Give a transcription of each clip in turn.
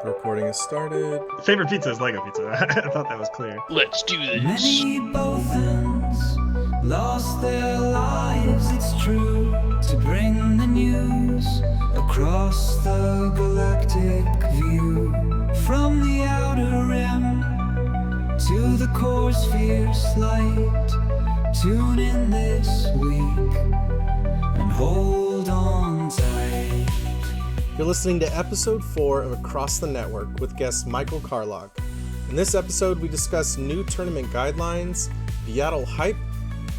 The recording has started. Favorite pizza is Lego pizza. I thought that was clear. Let's do this. Many Bothans lost their lives, it's true, to bring the news across the galactic view. From the outer rim to the core sphere's light. Tune in this week and hold on tight. You're listening to episode 4 of Across the Network with guest Michael Carlock. In this episode, we discuss new tournament guidelines, BIATL hype,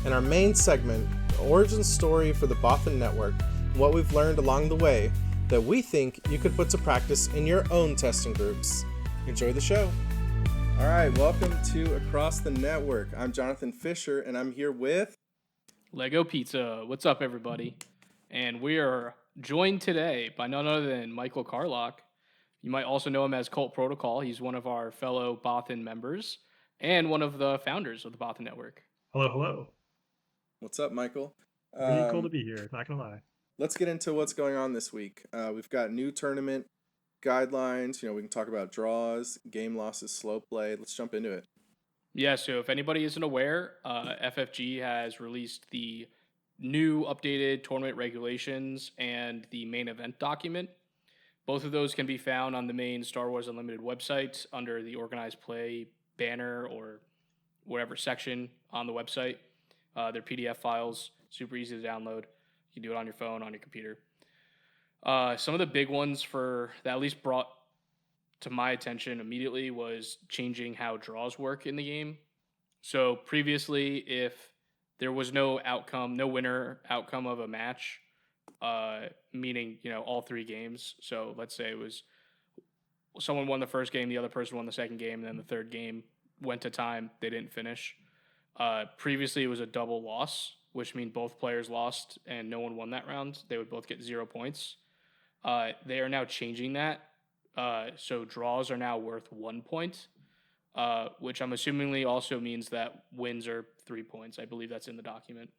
and our main segment, the origin story for the Bothan Network, and what we've learned along the way that we think you could put to practice in your own testing groups. Enjoy the show. All right, welcome to Across the Network. I'm Jonathan Fisher, and I'm here with Lego Pizza. What's up, everybody? And we are joined today by none other than Michael Carlock. You might also know him as Cult Protocol. He's one of our fellow Bothan members and one of the founders of the Bothan Network. Hello. What's up, Michael? Pretty cool to be here, not gonna lie. Let's get into what's going on this week. We've got new tournament guidelines. We can talk about draws, game losses, slow play. Let's jump into it. Yeah, so if anybody isn't aware, FFG has released the new updated tournament regulations and the main event document. Both of those can be found on the main Star Wars Unlimited website under the Organized Play banner or whatever section on the website. They're PDF files, super easy to download. You can do it on your phone, on your computer. Some of the big ones that at least brought to my attention immediately was changing how draws work in the game. So previously, if there was no winner outcome of a match, meaning, all three games. So let's say it was someone won the first game, the other person won the second game, and then the third game went to time. They didn't finish. Previously, it was a double loss, which means both players lost and no one won that round. They would both get 0 points. They are now changing that. So draws are now worth 1 point, which I'm assumingly also means that wins are 3 points. I believe that's in the document.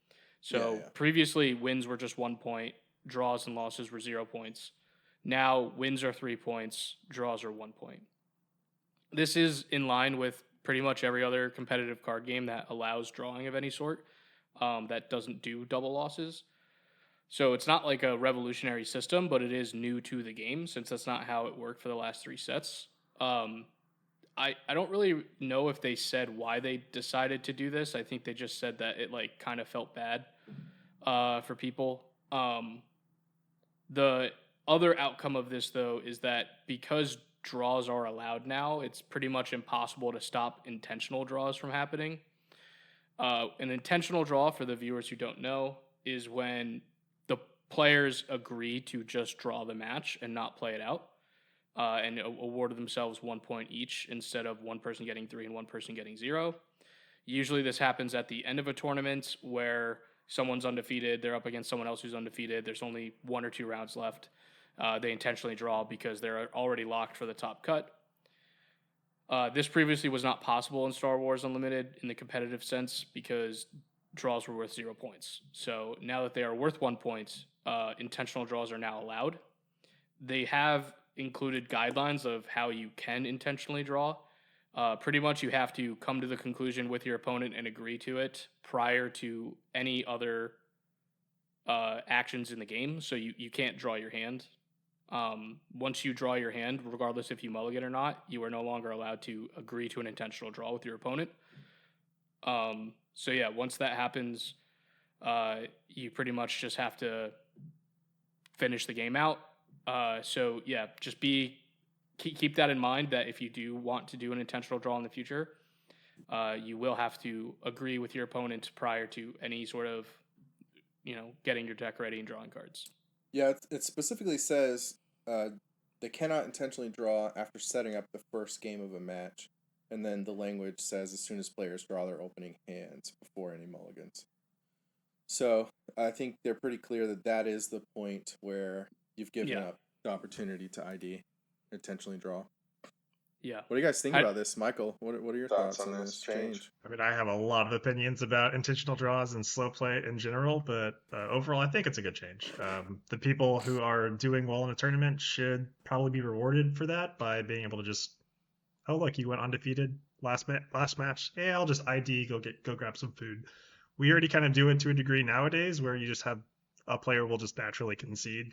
So Previously, wins were just 1 point, draws and losses were 0 points. Now wins are 3 points, draws are 1 point. This is in line with pretty much every other competitive card game that allows drawing of any sort, that doesn't do double losses. So it's not like a revolutionary system, but it is new to the game since that's not how it worked for the last 3 sets. I don't really know if they said why they decided to do this. I think they just said that it kind of felt bad for people. The other outcome of this, though, is that because draws are allowed now, it's pretty much impossible to stop intentional draws from happening. An intentional draw, for the viewers who don't know, is when the players agree to just draw the match and not play it out. And award themselves 1 point each instead of one person getting 3 and one person getting 0. Usually this happens at the end of a tournament where someone's undefeated, they're up against someone else who's undefeated, there's only 1 or 2 rounds left. They intentionally draw because they're already locked for the top cut. This previously was not possible in Star Wars Unlimited in the competitive sense because draws were worth 0 points. So now that they are worth 1 point, intentional draws are now allowed. They have included guidelines of how you can intentionally draw. Pretty much you have to come to the conclusion with your opponent and agree to it prior to any other actions in the game. So you can't draw your hand. Once you draw your hand, regardless if you mulligan or not, you are no longer allowed to agree to an intentional draw with your opponent. Once that happens, you pretty much just have to finish the game out. Just keep that in mind that if you do want to do an intentional draw in the future, you will have to agree with your opponent prior to any sort of, getting your deck ready and drawing cards. Yeah, it specifically says they cannot intentionally draw after setting up the first game of a match. And then the language says as soon as players draw their opening hands before any mulligans. So I think they're pretty clear that is the point where you've given up the opportunity to ID, intentionally draw. Yeah. What do you guys think I- about this, Michael? What are your thoughts on this change? I mean, I have a lot of opinions about intentional draws and slow play in general, but overall, I think it's a good change. The people who are doing well in a tournament should probably be rewarded for that by being able to just, oh look, you went undefeated last match. Yeah, I'll just ID, go grab some food. We already kind of do it to a degree nowadays, where you just have a player will just naturally concede.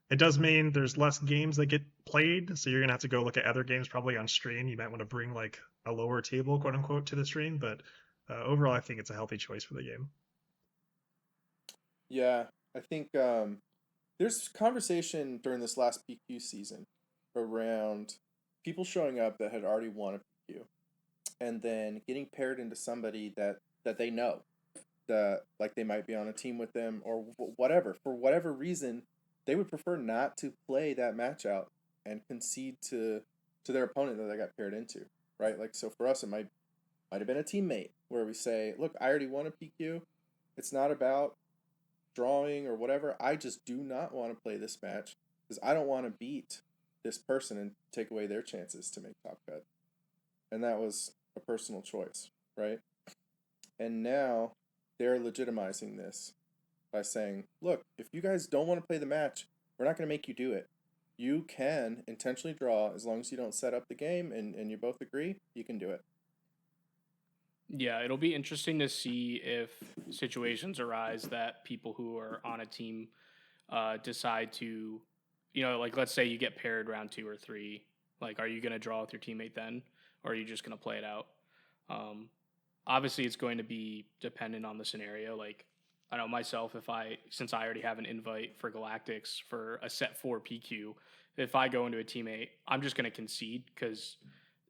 It does mean there's less games that get played, so you're gonna have to go look at other games probably on stream. You might want to bring like a lower table, quote unquote, to the stream, but overall, I think it's a healthy choice for the game. Yeah, I think there's conversation during this last PQ season around people showing up that had already won a PQ and then getting paired into somebody that they know, that like they might be on a team with them or whatever. For whatever reason, they would prefer not to play that match out and concede to their opponent that they got paired into, right? Like, so for us, it might have been a teammate where we say, look, I already won a PQ. It's not about drawing or whatever. I just do not want to play this match because I don't want to beat this person and take away their chances to make top cut. And that was a personal choice, right? And now they're legitimizing this by saying, look, if you guys don't want to play the match, we're not going to make you do it. You can intentionally draw as long as you don't set up the game and you both agree, you can do it. Yeah, it'll be interesting to see if situations arise that people who are on a team decide to, like let's say you get paired round 2 or 3. Like, are you going to draw with your teammate then? Or are you just going to play it out? Obviously, it's going to be dependent on the scenario. Like, I know myself, since I already have an invite for Galactics for a set 4 PQ, if I go into a teammate, I'm just going to concede because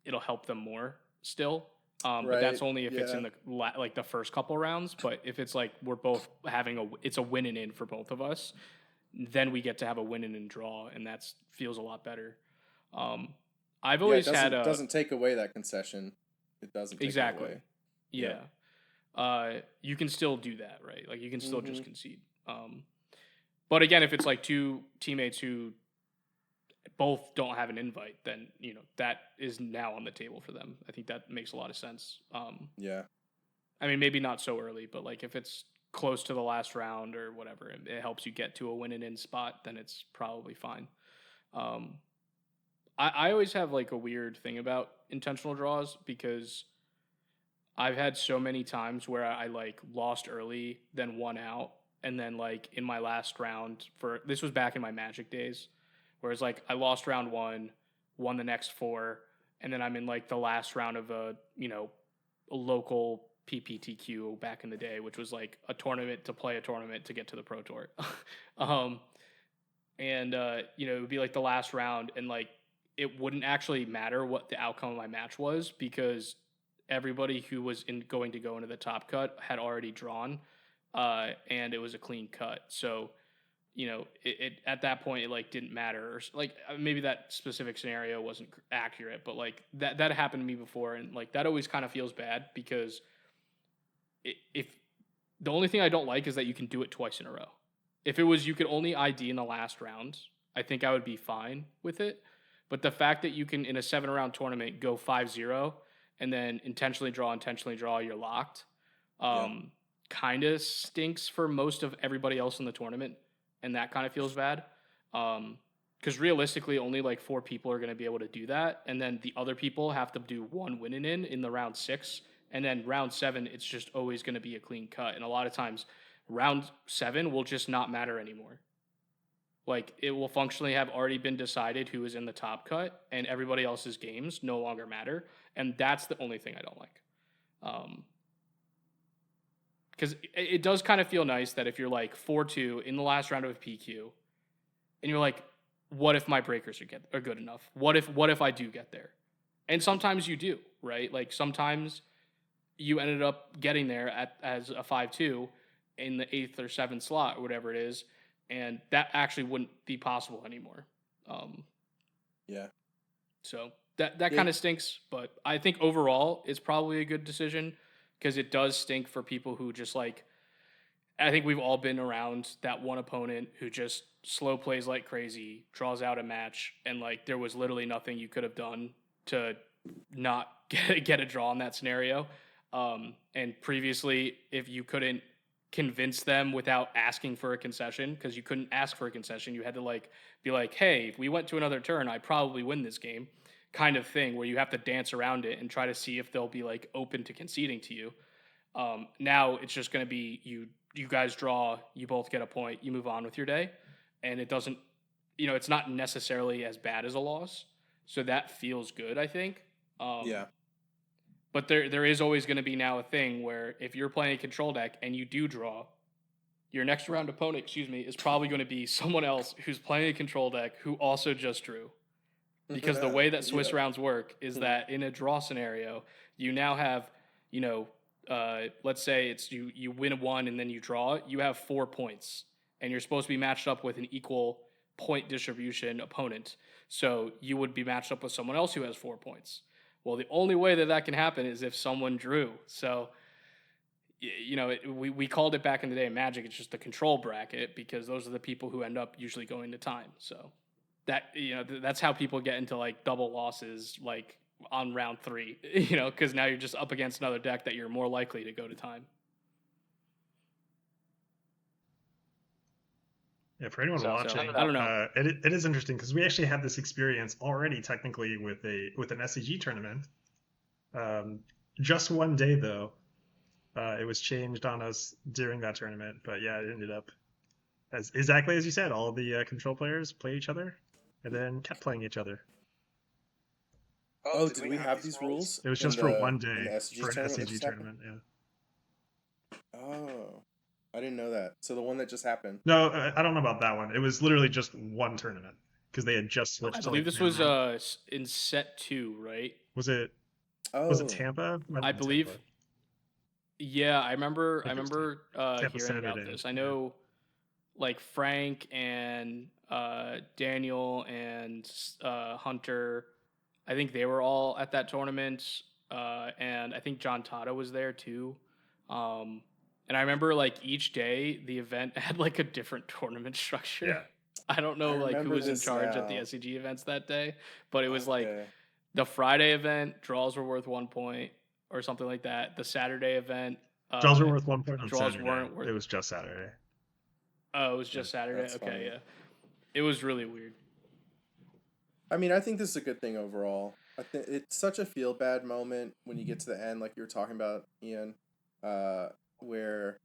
it'll help them more still. But that's only if it's in the first couple rounds. But if it's like we're both having it's a win and in for both of us, then we get to have a win and in draw, and that feels a lot better. I've always had it doesn't take away that concession. It doesn't take exactly. it away. Yeah. You can still do that, right? Like you can still just concede. But again, if it's like 2 teammates who both don't have an invite, then that is now on the table for them. I think that makes a lot of sense. Yeah. I mean, maybe not so early, but like if it's close to the last round or whatever, it helps you get to a win and in spot, then it's probably fine. I always have like a weird thing about intentional draws because I've had so many times where I like lost early, then won out, and then like in my last round this was back in my Magic days, whereas like I lost round 1, won the next 4, and then I'm in like the last round of a local PPTQ back in the day, which was like a tournament to play a tournament to get to the Pro Tour. It would be like the last round, and like it wouldn't actually matter what the outcome of my match was because everybody who was going to go into the top cut had already drawn, and it was a clean cut. So, it at that point it like didn't matter. Or, like maybe that specific scenario wasn't accurate, but like that happened to me before, and like that always kind of feels bad because if the only thing I don't like is that you can do it twice in a row. If it was you could only ID in the last round, I think I would be fine with it. But the fact that you can in a 7-round tournament go 5-0 and then intentionally draw, you're locked. Kind of stinks for most of everybody else in the tournament, and that kind of feels bad. Because realistically, only like 4 people are going to be able to do that, and then the other people have to do 1 win and in the round 6, and then round 7, it's just always going to be a clean cut. And a lot of times, round 7 will just not matter anymore. Like, it will functionally have already been decided who is in the top cut, and everybody else's games no longer matter. And that's the only thing I don't like. Because it does kind of feel nice that if you're like 4-2 in the last round of a PQ, and you're like, what if my breakers are good enough? What if I do get there? And sometimes you do, right? Like sometimes you ended up getting there as a 5-2 in the 8th or 7th slot or whatever it is, and that actually wouldn't be possible anymore. So that kind of stinks, but I think overall it's probably a good decision because it does stink for people who just like I think we've all been around that one opponent who just slow plays like crazy, draws out a match, and like there was literally nothing you could have done to not get a draw in that scenario. And previously, if you couldn't convince them without asking for a concession, because you couldn't ask for a concession, you had to like be like, hey, if we went to another turn, I'd probably win this game, kind of thing, where you have to dance around it and try to see if they'll be like open to conceding to you. Now it's just going to be you guys draw, you both get a point, you move on with your day, and it doesn't, it's not necessarily as bad as a loss, so that feels good, I think. Yeah. But there is always going to be now a thing where if you're playing a control deck and you do draw, your next round opponent, is probably going to be someone else who's playing a control deck who also just drew. Because the way that Swiss rounds work is that in a draw scenario, you now have, let's say it's you win one and then you draw, you have 4 points, and you're supposed to be matched up with an equal point distribution opponent. So you would be matched up with someone else who has 4 points. Well, the only way that can happen is if someone drew. So, we called it back in the day in Magic, it's just the control bracket, because those are the people who end up usually going to time. So that, that's how people get into like double losses, like on round 3, because now you're just up against another deck that you're more likely to go to time. Yeah, for anyone watching, I don't know. It is interesting because we actually had this experience already technically with an SCG tournament. Just one day though, it was changed on us during that tournament. But yeah, it ended up as exactly as you said. All the control players play each other, and then kept playing each other. Oh, did we have these rules? It was just for one day for an tournament SCG tournament. Yeah. Oh. I didn't know that. So the one that just happened. No, I don't know about that one. It was literally just one tournament because they had just switched. I believe this was in set 2, right? Was it? Oh. Was it Tampa? I believe. Tampa. Yeah, I remember hearing about this. I know, like Frank and Daniel and Hunter, I think they were all at that tournament, and I think John Tata was there too. And I remember like each day the event had like a different tournament structure. Yeah. I don't know like who was in charge at the SCG events that day, but it was like the Friday event, draws were worth 1 point or something like that. The Saturday event, draws were worth 1 point on draws Saturday. Weren't worth... It was just Saturday. Oh, it was just Saturday? That's okay, funny. Yeah. It was really weird. I mean, I think this is a good thing overall. I think it's such a feel bad moment when you get to the end, like you were talking about, Ian, where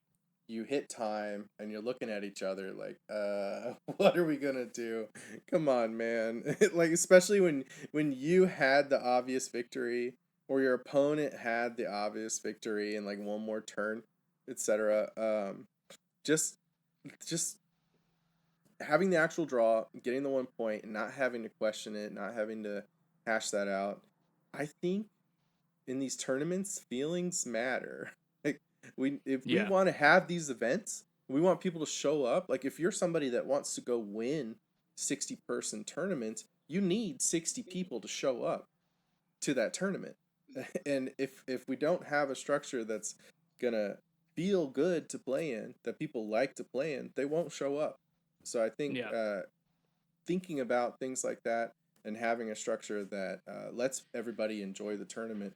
you hit time and you're looking at each other like, what are we gonna do? Come on, man. Like, especially when you had the obvious victory or your opponent had the obvious victory and like one more turn, etc. Just having the actual draw, getting the 1 point, and not having to question it, not having to hash that out. I think in these tournaments, feelings matter. If we want to have these events, we want people to show up. Like if you're somebody that wants to go win 60-person tournaments, you need 60 people to show up to that tournament. And if we don't have a structure that's gonna feel good to play in, that people like to play in, they won't show up. So I think thinking about things like that and having a structure that lets everybody enjoy the tournament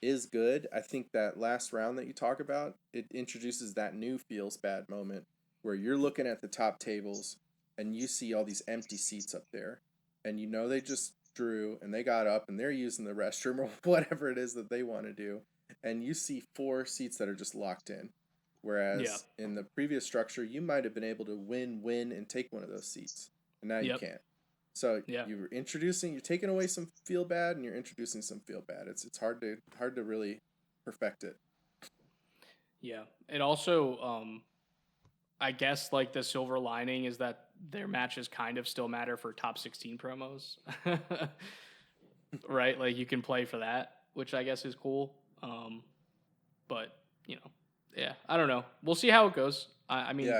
is good. I think that last round that you talk about, it introduces that new feels bad moment where you're looking at the top tables and you see all these empty seats up there, and you know they just drew and they got up and they're using the restroom or whatever it is that they want to do, and you see 4 seats that are just locked in. Whereas in the previous structure, you might have been able to win, and take one of those seats, and now you can't. So you're taking away some feel bad, and you're introducing some feel bad. It's hard to really perfect it. Yeah, it also, I guess like the silver lining is that their matches kind of still matter for top 16 promos, right? Like you can play for that, which I guess is cool. But I don't know. We'll see how it goes. I mean,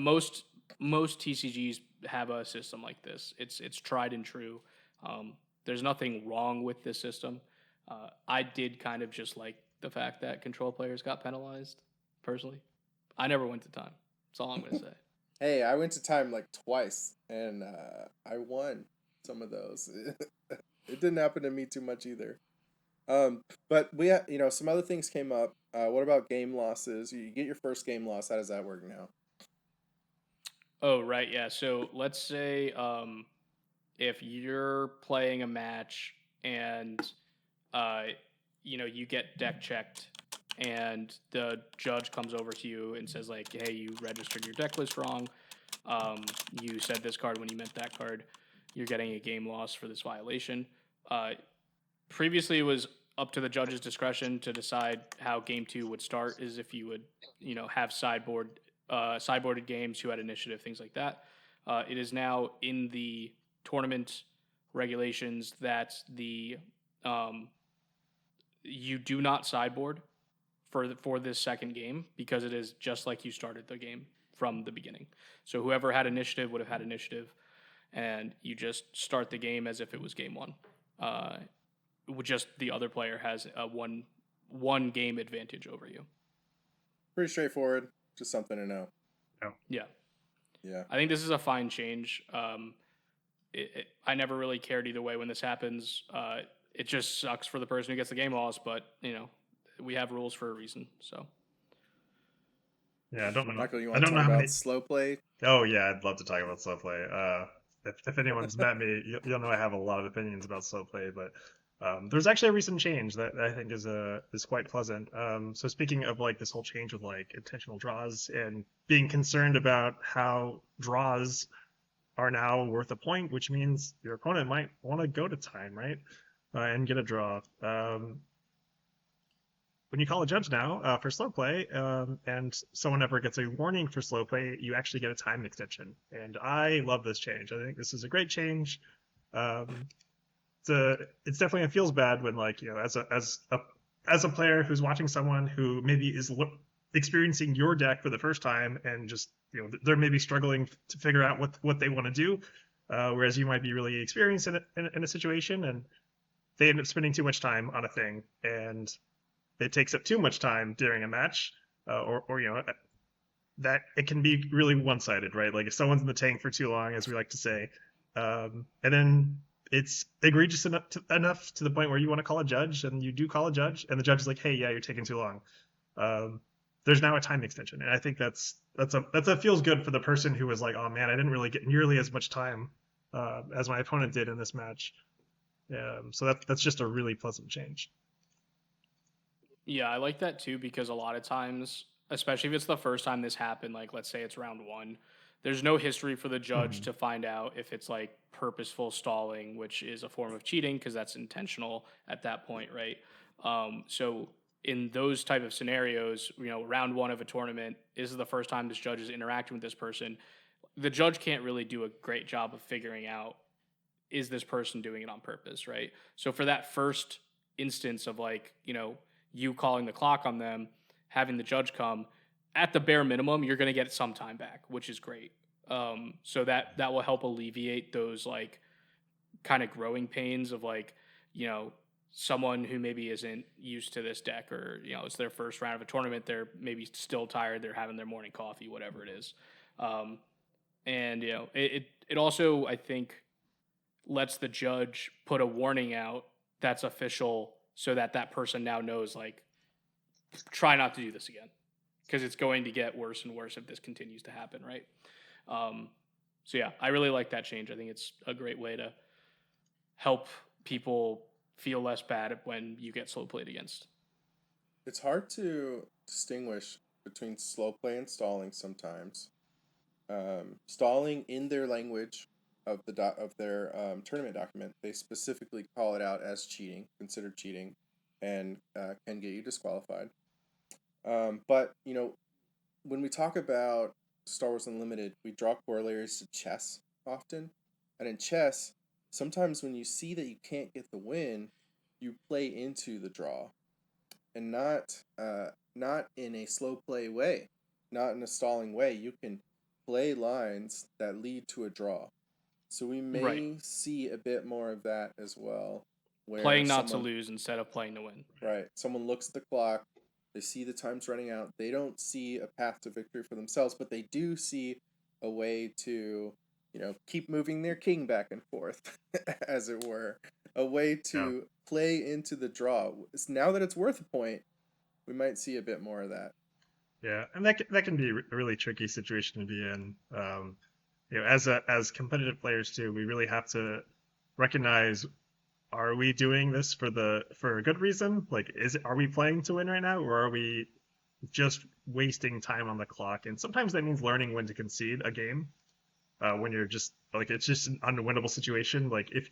most TCGs have a system like this. It's tried and true. There's nothing wrong with this system. I did kind of just like the fact that control players got penalized, personally. I never went to time. That's all I'm gonna say. Hey, I went to time like twice, and I won some of those. It didn't happen to me too much either. But we some other things came up. What about game losses? You get your first game loss. How does that work now? Oh, right, yeah. So let's say if you're playing a match and uh, you get deck checked and the judge comes over to you and says like, hey, you registered your deck list wrong. You said this card when you meant that card. You're getting a game loss for this violation. Previously, it was up to the judge's discretion to decide how game two would start. Is if you would, have sideboarded games, who had initiative, things like that. It is now in the tournament regulations that you do not sideboard for this second game because it is just like you started the game from the beginning. So whoever had initiative would have had initiative, and you just start the game as if it was game one. Just the other player has a one game advantage over you. Pretty straightforward. Just something to know. Yeah. Yeah. I think this is a fine change. I never really cared either way when this happens. It just sucks for the person who gets the game lost, but we have rules for a reason. So. Yeah, I don't know. Michael, you I want to don't know talk how about many. slow play? Oh yeah, I'd love to talk about slow play. If anyone's met me, you'll know I have a lot of opinions about slow play, but there's actually a recent change that I think is quite pleasant. So speaking of like this whole change with like intentional draws and being concerned about how draws are now worth a point, which means your opponent might want to go to time, right, and get a draw. When you call a judge now for slow play, and someone ever gets a warning for slow play, you actually get a time extension. And I love this change. I think this is a great change. It's definitely, it feels bad when like as a player who's watching someone who maybe is experiencing your deck for the first time and just they're maybe struggling to figure out what they want to do, whereas you might be really experienced in a situation and they end up spending too much time on a thing and it takes up too much time during a match, or that it can be really one-sided, right? Like if someone's in the tank for too long, as we like to say, and then it's egregious enough to the point where you want to call a judge, and you do call a judge, and the judge is like, "Hey, yeah, you're taking too long." There's now a time extension, and I think that's a feels good for the person who was like, "Oh man, I didn't really get nearly as much time as my opponent did in this match." So that's just a really pleasant change. Yeah, I like that too because a lot of times, especially if it's the first time this happened, like let's say it's round one, there's no history for the judge to find out if it's like purposeful stalling, which is a form of cheating because that's intentional at that point, right? So in those type of scenarios, round one of a tournament, this is the first time this judge is interacting with this person. The judge can't really do a great job of figuring out, is this person doing it on purpose, right? So for that first instance of like, you calling the clock on them, having the judge come, at the bare minimum, you're going to get some time back, which is great. So that will help alleviate those like kind of growing pains of like, someone who maybe isn't used to this deck or, it's their first round of a tournament. They're maybe still tired. They're having their morning coffee, whatever it is. And, it also, I think, lets the judge put a warning out that's official so that person now knows, like, try not to do this again because it's going to get worse and worse if this continues to happen, right? So, yeah, I really like that change. I think it's a great way to help people feel less bad when you get slow played against. It's hard to distinguish between slow play and stalling sometimes. Stalling in their language of their tournament document, they specifically call it out as cheating, considered cheating, and can get you disqualified. But when we talk about Star Wars Unlimited, we draw corollaries to chess often, and in chess, sometimes when you see that you can't get the win, you play into the draw, and not in a slow play way, not in a stalling way. You can play lines that lead to a draw. So we may see a bit more of that as well. Where playing not to lose instead of playing to win. Right. Someone looks at the clock, They see the time's running out. They don't see a path to victory for themselves, but they do see a way to, keep moving their king back and forth, as it were. A way to play into the draw. Now that it's worth a point, we might see a bit more of that. Yeah, and that can be a really tricky situation to be in. As competitive players too, we really have to recognize: are we doing this for a good reason? Like, are we playing to win right now, or are we just wasting time on the clock? And sometimes that means learning when to concede a game. When you're just like, it's just an unwinnable situation. Like, if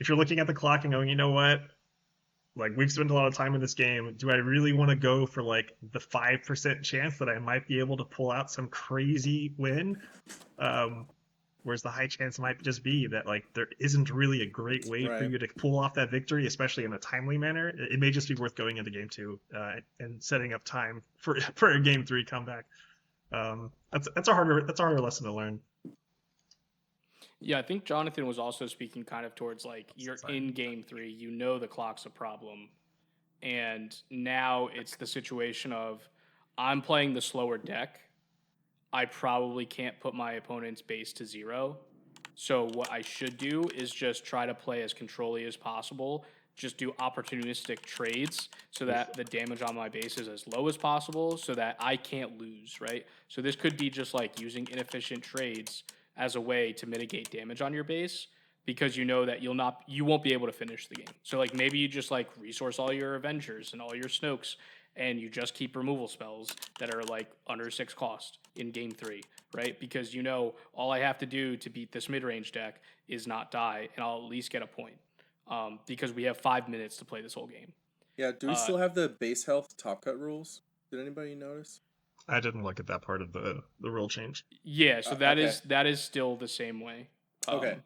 you're looking at the clock and going, you know what, like, we've spent a lot of time in this game. Do I really want to go for like the 5% chance that I might be able to pull out some crazy win? Whereas the high chance might just be that like there isn't really a great way for you to pull off that victory, especially in a timely manner. It may just be worth going into game 2 and setting up time for a game 3 comeback. That's a harder lesson to learn. Yeah, I think Jonathan was also speaking kind of towards like you're in game 3, you know the clock's a problem, and now it's the situation of I'm playing the slower deck. I probably can't put my opponent's base to 0. So what I should do is just try to play as controlly as possible. Just do opportunistic trades so that the damage on my base is as low as possible so that I can't lose, right? So this could be just like using inefficient trades as a way to mitigate damage on your base, because you know that you won't be able to finish the game. So like maybe you just like resource all your Avengers and all your Snokes, and you just keep removal spells that are like under 6 cost in game 3, right? Because all I have to do to beat this mid-range deck is not die, and I'll at least get a point. Because we have 5 minutes to play this whole game. Yeah, do we still have the base health top cut rules? Did anybody notice? I didn't look at that part of the rule change. Yeah, so that is still the same way. Okay.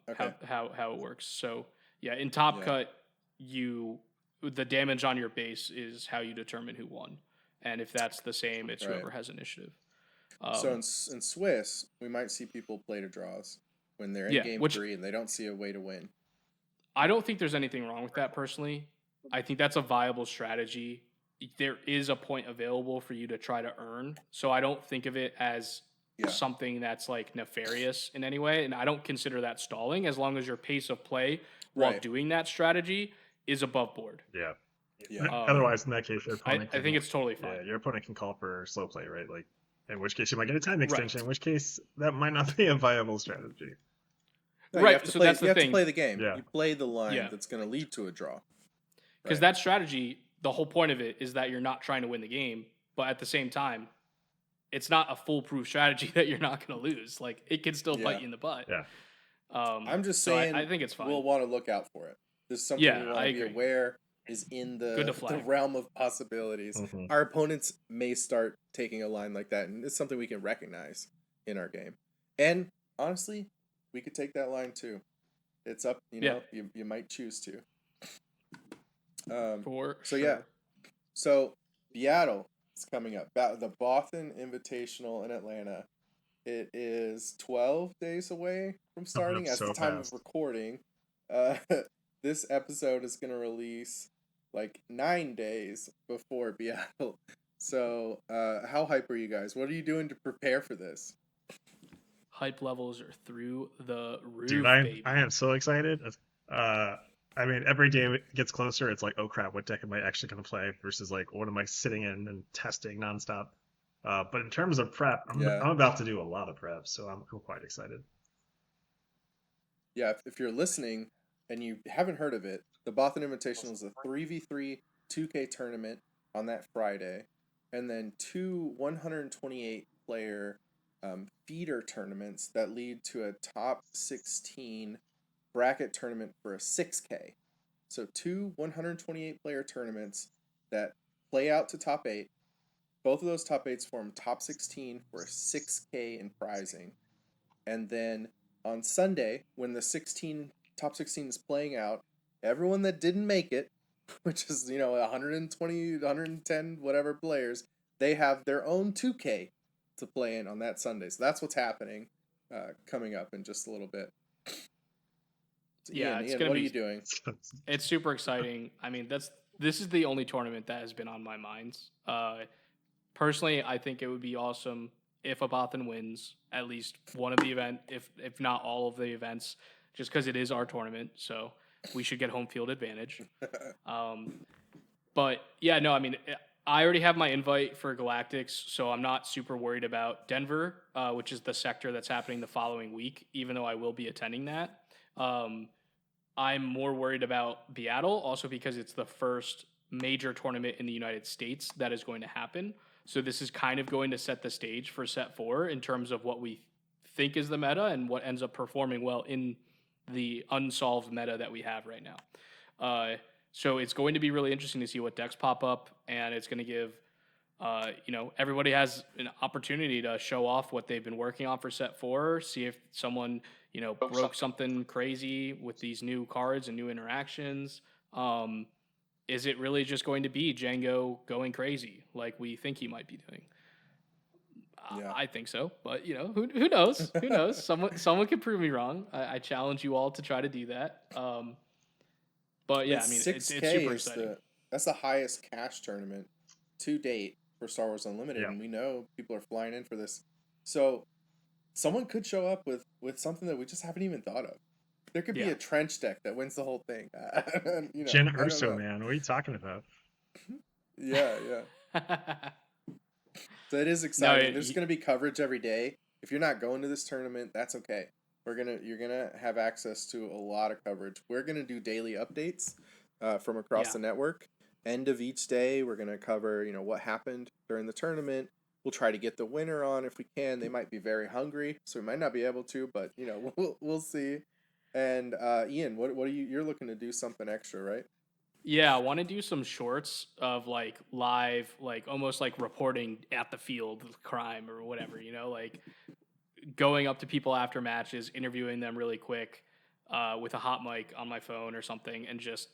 How it works. So yeah, in top cut, the damage on your base is how you determine who won, and if that's the same, it's whoever has initiative. So in Swiss, we might see people play to draws when they're in game 3 and they don't see a way to win. I don't think there's anything wrong with that personally. I think that's a viable strategy. There is a point available for you to try to earn, so I don't think of it as something that's like nefarious in any way, and I don't consider that stalling as long as your pace of play while doing that strategy is above board. Yeah. Otherwise, in that case, your opponent I think it's totally fine. Yeah, your opponent can call for slow play, right? Like, in which case you might get a time extension. In which case that might not be a viable strategy. No, that's the thing. You have to play the game. Yeah. You play the line that's going to lead to a draw. Because that strategy, the whole point of it is that you're not trying to win the game, but at the same time, it's not a foolproof strategy that you're not going to lose. Like, it can still bite you in the butt. Yeah. I'm just saying, I think it's fine. We'll want to look out for it. This is something we want to be aware is in the realm of possibilities. Mm-hmm. Our opponents may start taking a line like that, and it's something we can recognize in our game. And honestly, we could take that line too. It's up, you might choose to. So BIATL is coming up. The Bothan Invitational in Atlanta. It is 12 days away from starting at the time of recording. This episode is going to release like 9 days before BIATL. So how hype are you guys? What are you doing to prepare for this? Hype levels are through the roof, dude, baby. I am so excited. I mean, every day it gets closer. It's like, oh crap, what deck am I actually going to play versus like, what am I sitting in and testing nonstop? But in terms of prep, I'm about to do a lot of prep, so I'm quite excited. Yeah, if you're listening and you haven't heard of it, the Bothan Invitational is a 3v3 2K tournament on that Friday, and then 2 128-player feeder tournaments that lead to a top 16 bracket tournament for a 6K. So 2 128-player tournaments that play out to top 8. Both of those top 8s form top 16 for a 6K in prizing. And then on Sunday, when the top 16 is playing out, everyone that didn't make it, which is 120, 110, whatever players, they have their own 2K to play in on that Sunday. So that's what's happening coming up in just a little bit. So Ian, what are you doing? It's super exciting. I mean, that's this is the only tournament that has been on my mind. Personally, I think it would be awesome if a Bothan wins at least one of the event, if not all of the events, just because it is our tournament. So we should get home field advantage. But yeah, no, I mean, I already have my invite for Galactics, so I'm not super worried about Denver, which is the sector that's happening the following week, even though I will be attending that. I'm more worried about BIATL, also because it's the first major tournament in the United States that is going to happen. So this is kind of going to set the stage for set 4 in terms of what we think is the meta and what ends up performing well in the unsolved meta that we have right now. So it's going to be really interesting to see what decks pop up, and it's going to give, everybody has an opportunity to show off what they've been working on for set 4, see if someone, broke something crazy with these new cards and new interactions. Is it really just going to be Django going crazy like we think he might be doing? Yeah. I think so, but who knows? Who knows? Someone could prove me wrong. I challenge you all to try to do that. But yeah, I mean, it's super exciting. That's the highest cash tournament to date for Star Wars Unlimited, and we know people are flying in for this. So someone could show up with something that we just haven't even thought of. There could be a trench deck that wins the whole thing. Jen Urso, man, what are you talking about? Yeah. So it is exciting. There's going to be coverage every day. If you're not going to this tournament, that's okay. You're gonna have access to a lot of coverage. We're gonna do daily updates from across the network. End of each day, we're gonna cover what happened during the tournament. We'll try to get the winner on if we can. They might be very hungry, so we might not be able to, but we'll see. And Ian, what are you're looking to do something extra, right? Yeah, I want to do some shorts of live, almost like reporting at the field crime or whatever, going up to people after matches, interviewing them really quick with a hot mic on my phone or something, and just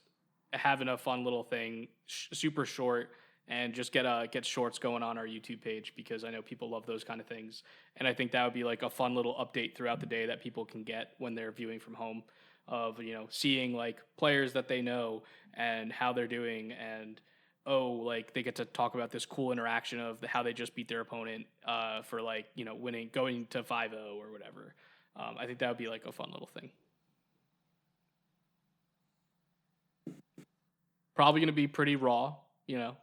having a fun little thing, super short, and just get shorts going on our YouTube page, because I know people love those kind of things. And I think that would be like a fun little update throughout the day that people can get when they're viewing from home, of seeing players that they know and how they're doing, and they get to talk about this cool interaction of how they just beat their opponent for winning, going to 5-0 or whatever. I think that would be a fun little thing. Probably going to be pretty raw,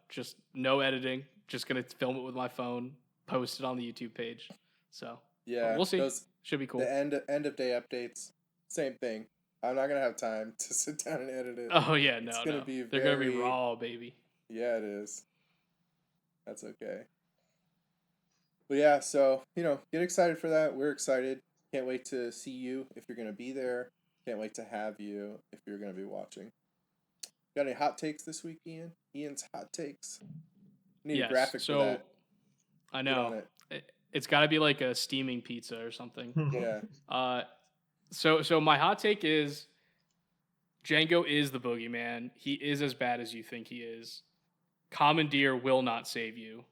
just no editing, just going to film it with my phone, post it on the YouTube page. So yeah, we'll see. Should be cool. The end of day updates, same thing. I'm not going to have time to sit down and edit it. Oh yeah, They're going to be raw, baby. Yeah, it is. That's okay. But yeah, so, get excited for that. We're excited. Can't wait to see you if you're going to be there. Can't wait to have you if you're going to be watching. Got any hot takes this week, Ian? Ian's hot takes. Need a graphic for that. I know. It's got to be like a steaming pizza or something. Yeah. So my hot take is Django is the boogeyman. He is as bad as you think he is. Commandeer will not save you.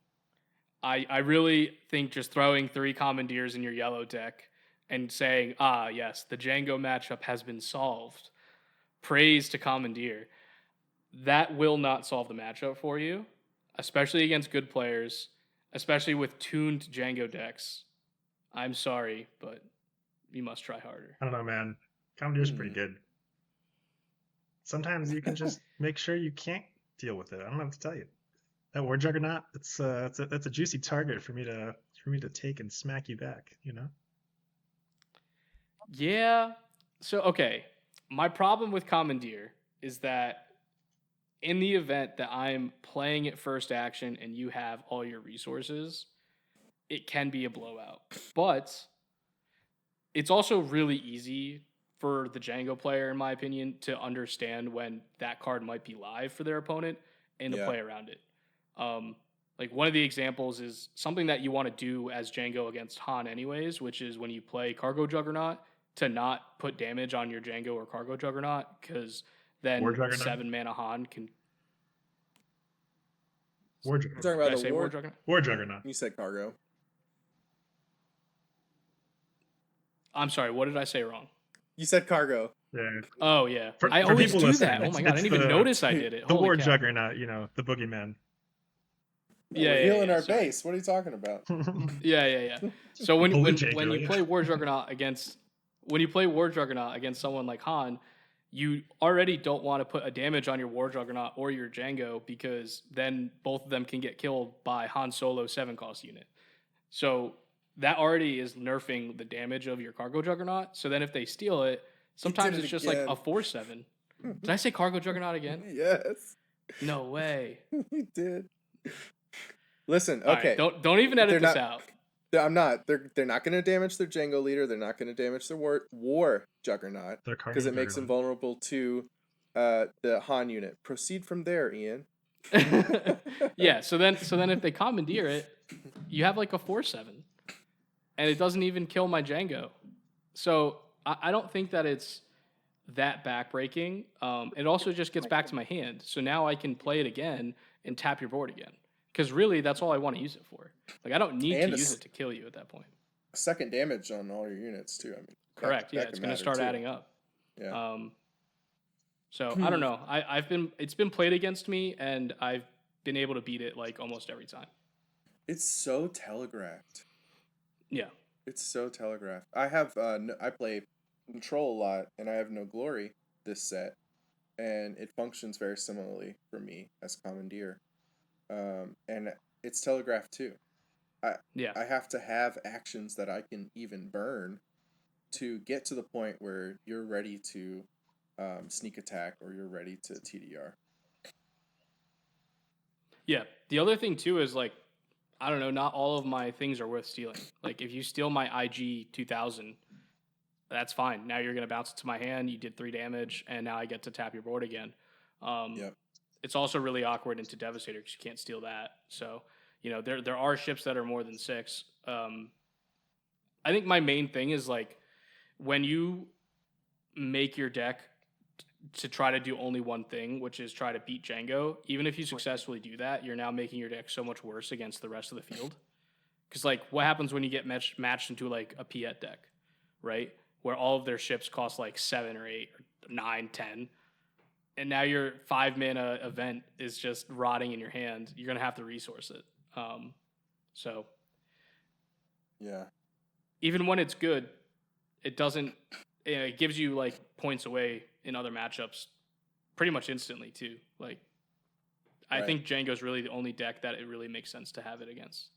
I really think just throwing 3 Commandeers in your yellow deck and saying, yes, the Django matchup has been solved. Praise to Commandeer. That will not solve the matchup for you, especially against good players, especially with tuned Django decks. I'm sorry, but you must try harder. I don't know, man. Commandeer's pretty good. Sometimes you can just make sure you can't deal with it. I don't know what to tell you. That War Juggernaut, that's a juicy target for me to take and smack you back, Yeah. So okay, my problem with Commandeer is that in the event that I'm playing it first action and you have all your resources, it can be a blowout. But it's also really easy for the Django player, in my opinion, to understand when that card might be live for their opponent and to play around it. One of the examples is something that you want to do as Django against Han anyways, which is when you play Cargo Juggernaut, to not put damage on your Django or Cargo Juggernaut, because then 7 mana Han can... War Juggernaut. You're talking about the War Juggernaut? War Juggernaut. You said Cargo. I'm sorry, what did I say wrong? You said Cargo. Yeah. Oh yeah, For I always people do listening, that. Oh it's- my god, I it's didn't even the- notice I did it. The Holy war cow. juggernaut, the boogeyman. Yeah, We're yeah, healing yeah, our sorry. base. What are you talking about? Yeah. So when Blue when Jay when you Joey. play War Juggernaut against someone like Han, you already don't want to put a damage on your War Juggernaut or your Django because then both of them can get killed by Han Solo 7-cost unit. So that already is nerfing the damage of your Cargo Juggernaut. So then if they steal it, sometimes did it it's just again. like a 4/7. Did I say Cargo Juggernaut again? Yes, No way. you did. Listen, All right, okay. don't even edit They're this not- out. I'm not. They're not going to damage their Django leader. They're not going to damage their war juggernaut Their because it makes them vulnerable to the Han unit. Proceed from there, Ian. Yeah, so then if they commandeer it, you have like a 4/7. And it doesn't even kill my Django. So I don't think that it's that backbreaking. It also just gets back to my hand. So now I can play it again and tap your board again. Because really, that's all I want to use it for. Like, I don't need And to a use s- it to kill you at that point. Second damage on all your units too. I mean, Correct. Yeah, that it's can going to matter, start too. adding up. Yeah. So I don't know. It's been played against me, and I've been able to beat it like almost every time. It's so telegraphed. Yeah. It's so telegraphed. I have I play control a lot, and I have no glory this set, and it functions very similarly for me as commandeer, and it's telegraphed too. Yeah. I have to have actions that I can even burn to get to the point where you're ready to sneak attack or you're ready to TDR. Yeah. The other thing too is like, I don't know, not all of my things are worth stealing. Like if you steal my IG 2000, that's fine. Now you're going to bounce it to my hand. You did 3 damage, and now I get to tap your board again. Yep. It's also really awkward into Devastator because you can't steal that. So, there are ships that are more than 6. I think my main thing is like when you make your deck to try to do only one thing, which is try to beat Django, even if you successfully do that, you're now making your deck so much worse against the rest of the field. Because, like, what happens when you get matched into, like, a Piet deck, right? Where all of their ships cost, like, 7 or 8 or 9, 10. And now your 5-mana event is just rotting in your hand. You're going to have to resource it. So, Yeah. even when it's good, it doesn't... It gives you, like, points away in other matchups pretty much instantly, too. Like, I Right. think Django's really the only deck that it really makes sense to have it against.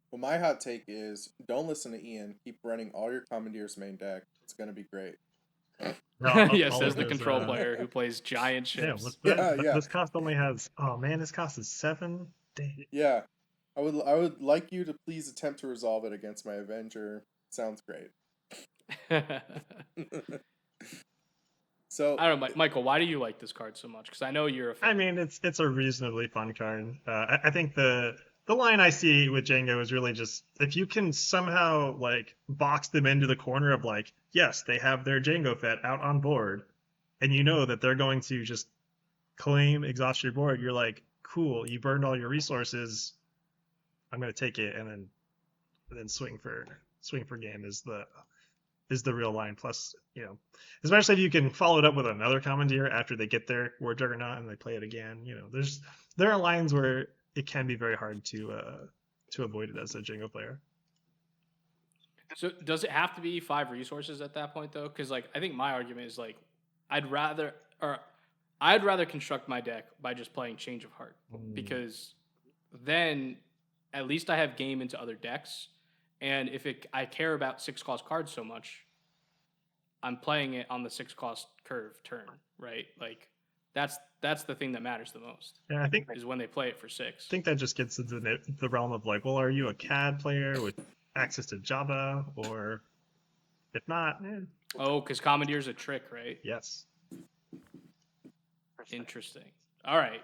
Well, my hot take is don't listen to Ian. Keep running all your Commandeer's main deck. It's going to be great. Yeah, all says of the those, control player who plays giant Yeah, ships. this cost only has. Oh man, this cost is 7. Dang. Yeah. I would like you to please attempt to resolve it against my Avenger. Sounds great. So I don't know, Michael, why do you like this card so much? Because I know you're a fan. I mean, it's a reasonably fun card. I think the line I see with Django is really just if you can somehow like box them into the corner of like, yes, they have their Django Fett out on board, and you know that they're going to just claim, exhaust your board. You're like, cool, you burned all your resources. I'm gonna take it and then swing for game is the real line. Plus, especially if you can follow it up with another commandeer after they get their War Juggernaut and they play it again. There are lines where it can be very hard to avoid it as a Django player. So does it have to be 5 resources at that point though? Because like I think my argument is like I'd rather construct my deck by just playing Change of Heart because then at least I have game into other decks, and if I care about 6-cost cards so much, I'm playing it on the 6-cost curve turn, right? Like that's the thing that matters the most. Yeah, I think is when they play it for 6. I think that just gets into the realm of like, well, are you a CAD player with access to Java, or if not, Oh, because Commandeer's a trick, right? yes. Interesting. All right.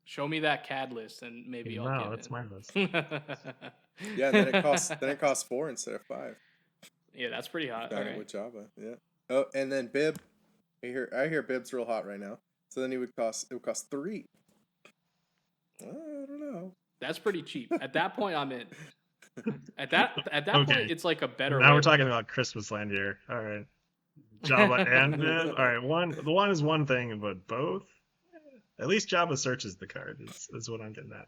Show me that CAD list, and maybe I'll No, give that's in. my list. yeah, then it costs 4 instead of 5. Yeah, that's pretty hot. Done All it right. with Java. Yeah. Oh, and then Bib. I hear Bib's real hot right now. So then it would cost 3. I don't know. That's pretty cheap. At that point, I'm in. At that Okay. point, it's like a better. Now way. we're talking about Christmas land here. All right. Java and Viv. All right, the one is one thing, but both. At least Java searches the card. Is what I'm getting at.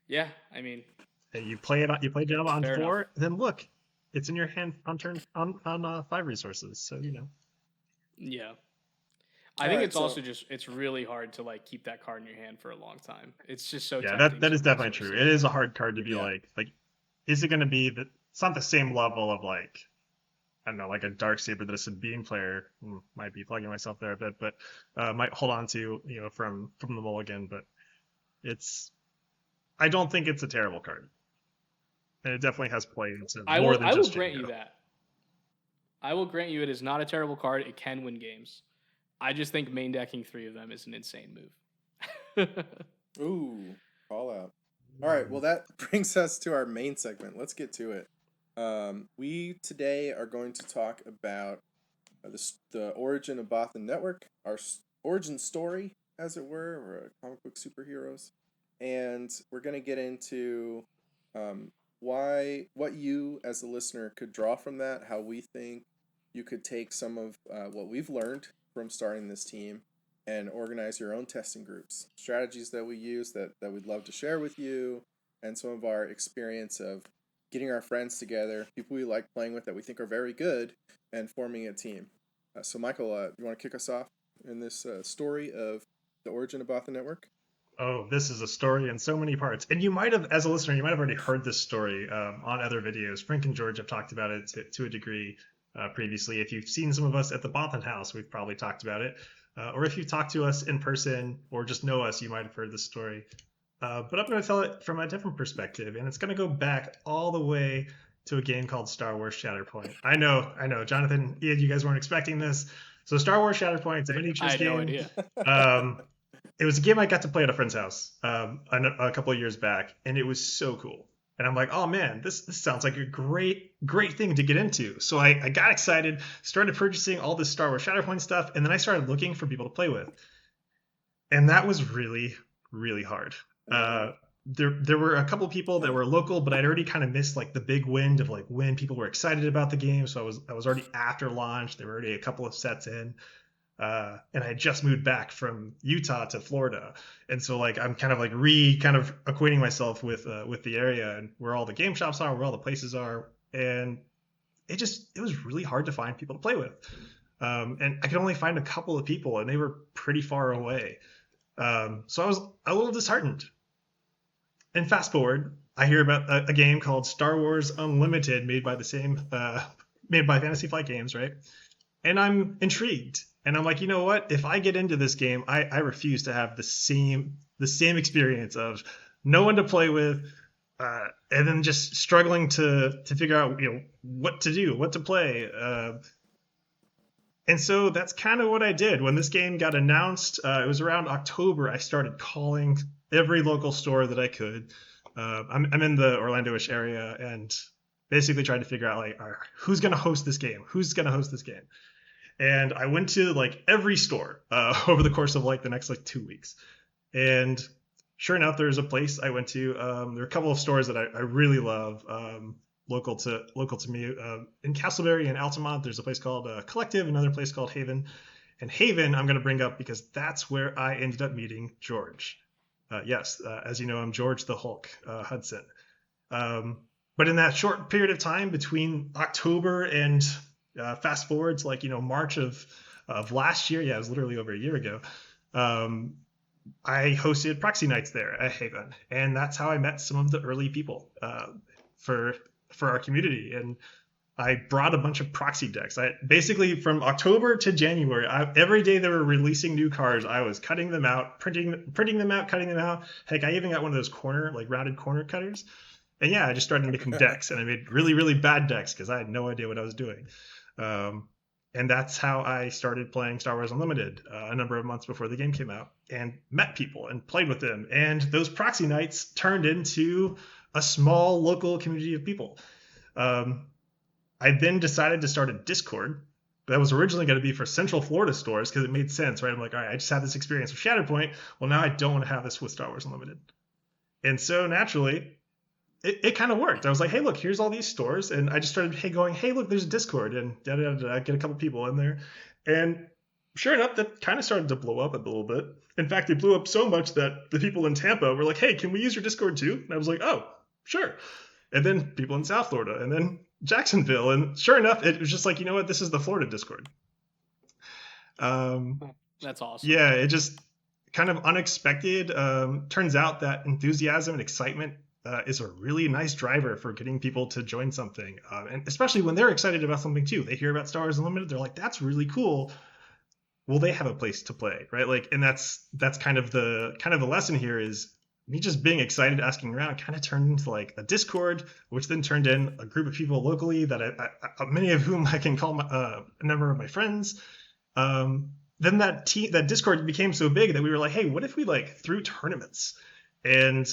Yeah, I mean, Hey, you play Java on fair 4, enough. then look, it's in your hand on turn on 5 resources. So Yeah. I All think right, it's so also just it's really hard to like keep that card in your hand for a long time. It's just so yeah, tempting that to is definitely true. resource It is a hard card to be Yeah. like, is it going to be that? It's not the same level of like, I don't know, like a Dark Saber that a Sabine player might be plugging myself there a bit, but might hold on to from the mulligan. But I don't think it's a terrible card, and it definitely has play into more than I will just grant you Django. that. I will grant you it is not a terrible card. It can win games. I just think main decking 3 of them is an insane move. Ooh, call out. All right, well, that brings us to our main segment. Let's get to it. We today are going to talk about the origin of Bothan Network, our origin story, as it were. We're comic book superheroes. And we're going to get into what you, as a listener, could draw from that, how we think you could take some of what we've learned from starting this team and organize your own testing groups, strategies that we use that we'd love to share with you, and some of our experience of getting our friends together, people we like playing with that we think are very good, and forming a team. So, Michael, you want to kick us off in this story of the origin of Bothan Network? Oh, this is a story in so many parts. And you might have, as a listener, you might have already heard this story on other videos. Frank and George have talked about it to a degree previously. If you've seen some of us at the Bothan house, we've probably talked about it. Or if you've talked to us in person or just know us, you might have heard this story. But I'm going to tell it from a different perspective. And it's going to go back all the way to a game called Star Wars Shatterpoint. I know. Jonathan, Ian, you guys weren't expecting this. So Star Wars Shatterpoint, it's a miniatures game. I had no idea. It was a game I got to play at a friend's house a couple of years back, and it was so cool. And I'm like, oh man, this sounds like a great thing to get into. So I got excited, started purchasing all this Star Wars Shatterpoint stuff, and then I started looking for people to play with. And that was really, really hard. There were a couple people that were local, but I'd already kind of missed like the big wind of like when people were excited about the game. So I was already after launch. There were already a couple of sets in. And I just moved back from Utah to Florida, and so like I'm kind of like acquainting myself with the area and where all the game shops are, where all the places are, and it was really hard to find people to play with, and I could only find a couple of people, and they were pretty far away, so I was a little disheartened. And fast forward, I hear about a game called Star Wars Unlimited, made by Fantasy Flight Games, right? And I'm intrigued. And I'm like, you know what? If I get into this game, I refuse to have the same experience of no one to play with, and then just struggling to figure out what to do, what to play. And so that's kind of what I did when this game got announced. It was around October. I started calling every local store that I could. I'm in the Orlando-ish area, and basically tried to figure out like, all right, who's gonna host this game? And I went to like every store over the course of like the next like 2 weeks. And sure enough, there's a place I went to. There are a couple of stores that I really love, local to me. In Castleberry and Altamont, there's a place called Collective, another place called Haven. And Haven, I'm going to bring up because that's where I ended up meeting George. Yes, as you know, I'm George the Hulk Hudson. But in that short period of time between October and fast forward to like March of last year, it was literally over a year ago. I hosted proxy nights there at Haven, and that's how I met some of the early people for our community. And I brought a bunch of proxy decks. I basically from October to January, every day they were releasing new cards, I was cutting them out, printing them out, cutting them out. Heck, I even got one of those rounded corner cutters. And I just started making decks, and I made really, really bad decks because I had no idea what I was doing. And that's how I started playing Star Wars Unlimited a number of months before the game came out, and met people and played with them. And those proxy nights turned into a small local community of people. I then decided to start a Discord that was originally going to be for Central Florida stores because it made sense, right? I'm like, all right, I just had this experience with Shatterpoint. Well, now I don't want to have this with Star Wars Unlimited. And so naturally, it kind of worked. I was like, hey, look, here's all these stores. And I just started going, hey, look, there's a Discord, and get a couple people in there. And sure enough, that kind of started to blow up a little bit. In fact, it blew up so much that the people in Tampa were like, hey, can we use your Discord too? And I was like, oh, sure. And then people in South Florida, and then Jacksonville. And sure enough, it was just like, you know what? This is the Florida Discord. That's awesome. Yeah, it just kind of unexpected. Turns out that enthusiasm and excitement is a really nice driver for getting people to join something, and especially when they're excited about something too. They hear about Star Wars Unlimited, they're like, "That's really cool." Well, they have a place to play, right? Like, and that's kind of the lesson here is me just being excited, asking around, kind of turned into like a Discord, which then turned in a group of people locally that I many of whom I can call a number of my friends. Then that Discord became so big that we were like, hey, what if we like threw tournaments? And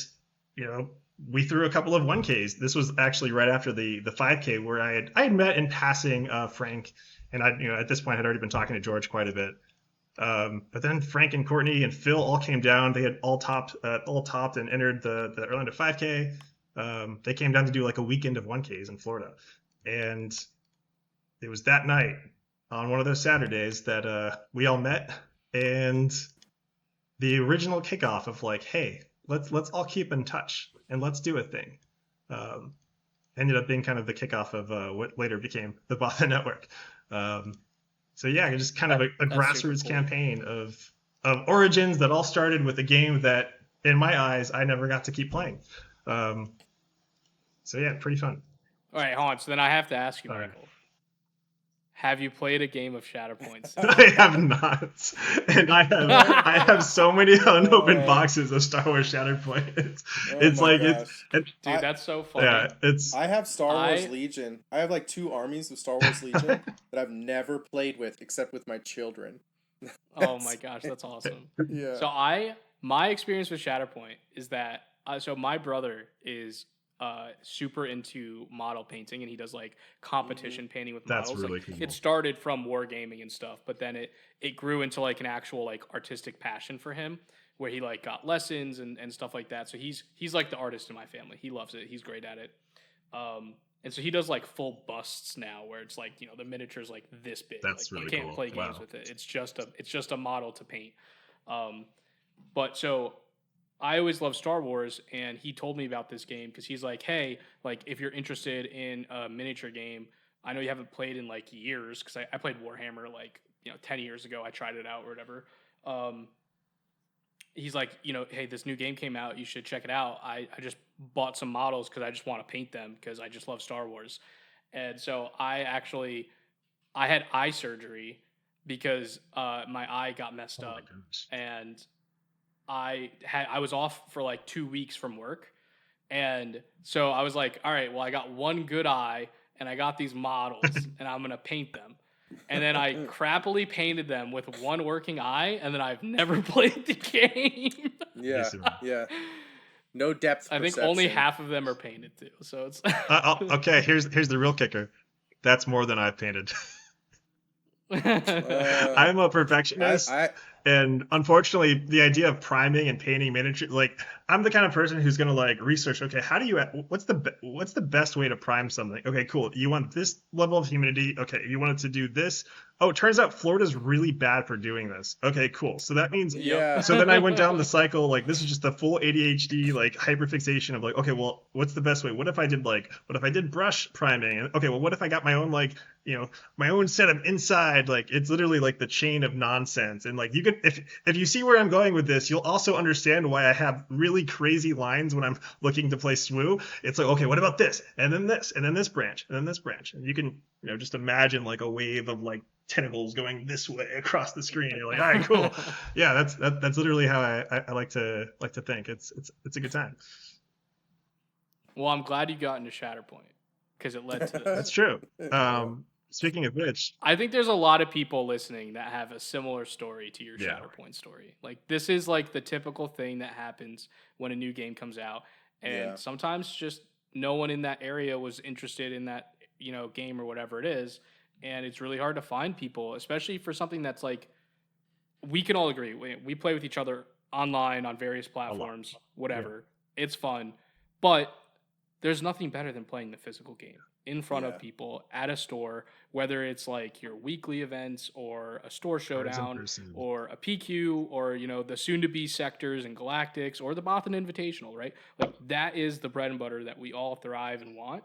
we threw a couple of 1Ks. This was actually right after the 5K where I had met in passing Frank, and I at this point had already been talking to George quite a bit. But then Frank and Courtney and Phil all came down. They had all topped and entered the Orlando 5K. They came down to do like a weekend of 1Ks in Florida, and it was that night on one of those Saturdays that we all met, and the original kickoff of like, hey, let's all keep in touch and let's do a thing, ended up being kind of the kickoff of what later became the Bothan Network. So yeah, just kind of a grassroots campaign of origins that all started with a game that, in my eyes, I never got to keep playing. So yeah, pretty fun. All right, hold on. So then I have to ask you, Michael. Have you played a game of Shatterpoints? I have not, and I have so many unopened boxes of Star Wars Shatterpoint. It's like dude, that's so funny. Yeah, I have Star Wars Legion. I have like 2 armies of Star Wars Legion that I've never played with except with my children. Oh my gosh, that's awesome. Yeah. So my experience with Shatterpoint is that so my brother is super into model painting, and he does like competition painting with models. That's really like, cool. It started from wargaming and stuff, but then it grew into like an actual like artistic passion for him, where he like got lessons and stuff like that. So he's like the artist in my family. He loves it. He's great at it. And so he does like full busts now, where it's like the miniature's like this big. That's like, really you can't cool. play games with it. It's just a model to paint. But so I always loved Star Wars, and he told me about this game because he's like, hey, like if you're interested in a miniature game, I know you haven't played in like years, because I played Warhammer like 10 years ago. I tried it out or whatever. He's like, hey, this new game came out, you should check it out. I just bought some models because I just want to paint them because I just love Star Wars. And so I had eye surgery because my eye got messed up, and I was off for like 2 weeks from work. And so I was like, all right, well, I got one good eye and I got these models and I'm going to paint them. And then I crappily painted them with one working eye, and then I've never played the game. Yeah. No depth perception. I think only half of them are painted too. So it's okay, here's the real kicker. That's more than I've painted. I'm a perfectionist. And unfortunately, the idea of priming and painting miniature, like I'm the kind of person who's gonna like research. Okay, what's the best way to prime something? Okay, cool. You want this level of humidity. Okay, you want it to do this. Oh, it turns out Florida's really bad for doing this. Okay, cool. So that means So then I went down the cycle. Like this is just the full ADHD like hyperfixation of like, okay, well, what's the best way? What if I did brush priming? And okay, well, what if I got my own like my own set of inside? Like it's literally like the chain of nonsense. And like you can if you see where I'm going with this, you'll also understand why I have really crazy lines when I'm looking to play SWU. It's like, okay, what about this? And then this, and then this branch, and then this branch. And you can just imagine like a wave of like tentacles going this way across the screen. You're like, all right, cool. Yeah, that's literally how I like to think. It's a good time. Well, I'm glad you got into Shatterpoint because it led to this. That's true. Speaking of which, I think there's a lot of people listening that have a similar story to your Shatterpoint story. Like this is like the typical thing that happens when a new game comes out, and sometimes just no one in that area was interested in that game or whatever it is, and it's really hard to find people, especially for something that's like we can all agree we play with each other online on various platforms, whatever. It's fun, but there's nothing better than playing the physical game in front of Yeah. people at a store, whether it's like your weekly events or a store Cards in showdown person. or a PQ or, the soon to be sectors and galactics or the Bothan Invitational, right? Like that is the bread and butter that we all thrive and want.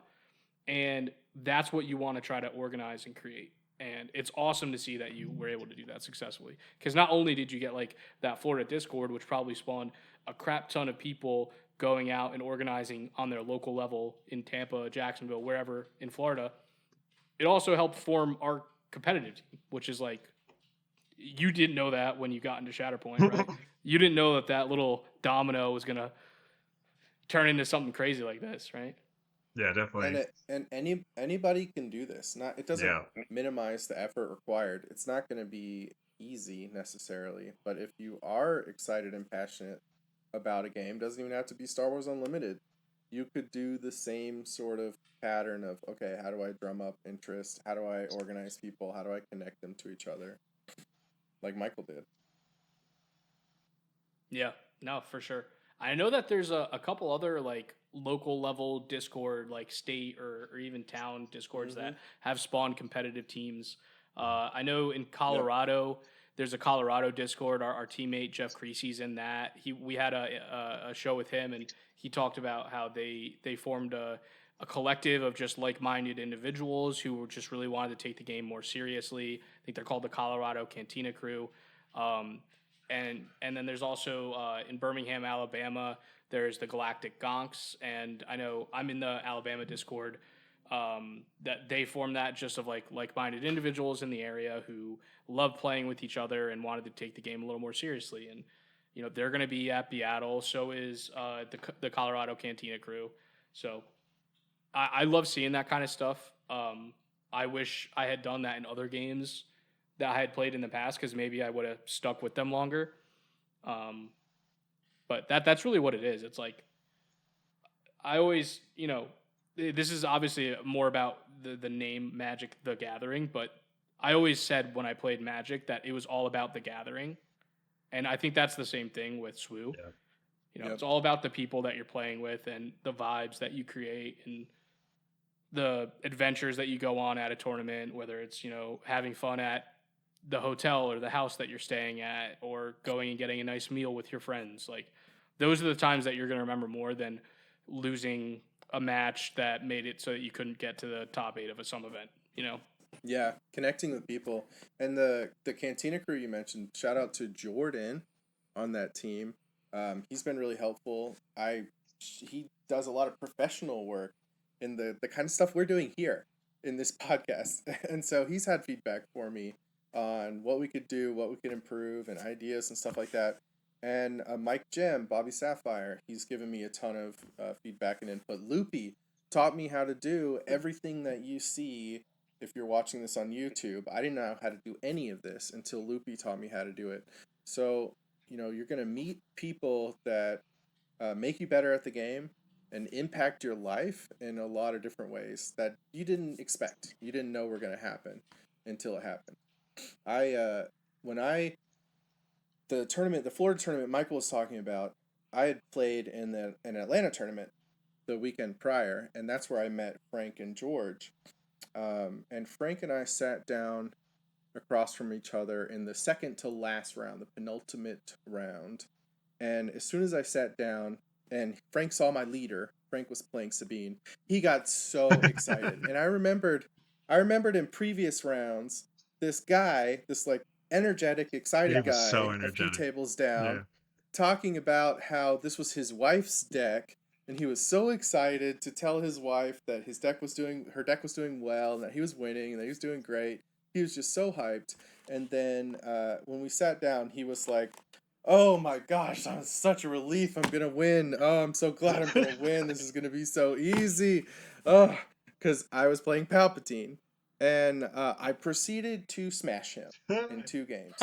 And that's what you want to try to organize and create. And it's awesome to see that you were able to do that successfully. Because not only did you get like that Florida Discord, which probably spawned a crap ton of people going out and organizing on their local level in Tampa, Jacksonville, wherever in Florida, it also helped form our competitive team, which is like, you didn't know that when you got into Shatterpoint, right? You didn't know that that little domino was going to turn into something crazy like this, right? Yeah, definitely. And anybody can do this. Not it doesn't Yeah. minimize the effort required. It's not going to be easy necessarily, but if you are excited and passionate about a game, doesn't even have to be Star Wars Unlimited. You could do the same sort of pattern of, okay, how do I drum up interest? How do I organize people? How do I connect them to each other? Like Michael did. Yeah, no, for sure. I know that there's a couple other like local level Discord, like state or even town Discords that have spawned competitive teams. I know in Colorado, there's a Colorado Discord. Our teammate Jeff Creasy's in that. We had a show with him, and he talked about how they formed a collective of just like-minded individuals who were just really wanted to take the game more seriously. I think they're called the Colorado Cantina Crew. And then there's also in Birmingham, Alabama, there's the Galactic Gonks, and I know I'm in the Alabama Discord. That they formed that just of like-minded individuals in the area who love playing with each other and wanted to take the game a little more seriously. And they're going to be at BIATL. So is the Colorado Cantina Crew. So I love seeing that kind of stuff. I wish I had done that in other games that I had played in the past, because maybe I would have stuck with them longer. But that's really what it is. It's like, I always, this is obviously more about the name Magic the Gathering, but I always said when I played Magic that it was all about the gathering. And I think that's the same thing with SWU. Yeah. It's all about the people that you're playing with and the vibes that you create and the adventures that you go on at a tournament, whether it's, having fun at the hotel or the house that you're staying at, or going and getting a nice meal with your friends. Like, those are the times that you're going to remember more than losing a match that made it so that you couldn't get to the top 8 of some event, Yeah, connecting with people. And the Cantina Crew you mentioned, shout out to Jordan on that team. He's been really helpful. He does a lot of professional work in the kind of stuff we're doing here in this podcast. And so he's had feedback for me on what we could do, what we could improve, and ideas and stuff like that. And Mike Jim, Bobby Sapphire, he's given me a ton of feedback and input. Loopy taught me how to do everything that you see if you're watching this on YouTube. I didn't know how to do any of this until Loopy taught me how to do it. So, you're going to meet people that make you better at the game and impact your life in a lot of different ways that you didn't expect. You didn't know were going to happen until it happened. The Florida tournament Michael was talking about, I had played in an Atlanta tournament the weekend prior, and that's where I met Frank and George. And Frank and I sat down across from each other in the second to last round, the penultimate round. And as soon as I sat down, and Frank saw my leader, Frank was playing Sabine, he got so excited. And I remembered in previous rounds, this guy, this like energetic, excited He was guy, so a few energetic. tables down, Yeah. talking about how this was his wife's deck, and he was so excited to tell his wife that her deck was doing well, and that he was winning, and that he was doing great. He was just so hyped. And then when we sat down, he was like, "Oh my gosh, that was such a relief. I'm gonna win. Oh, I'm so glad I'm gonna win. This is gonna be so easy." Oh, because I was playing Palpatine, and I proceeded to smash him in 2 games,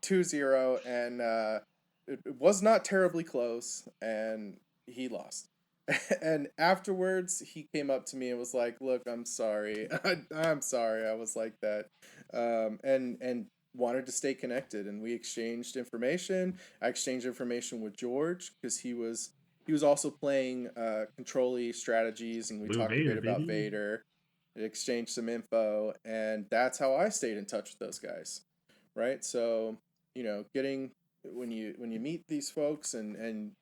2-0, and it was not terribly close, and he lost. And afterwards, he came up to me and was like, "Look, I'm sorry. I'm sorry I was like that." And wanted to stay connected, and we exchanged information. I exchanged information with George because he was he was also playing Control-E strategies, and we Blue talked a Vader, bit about baby. Vader. We exchanged some info, and that's how I stayed in touch with those guys, right? So, getting when you meet these folks and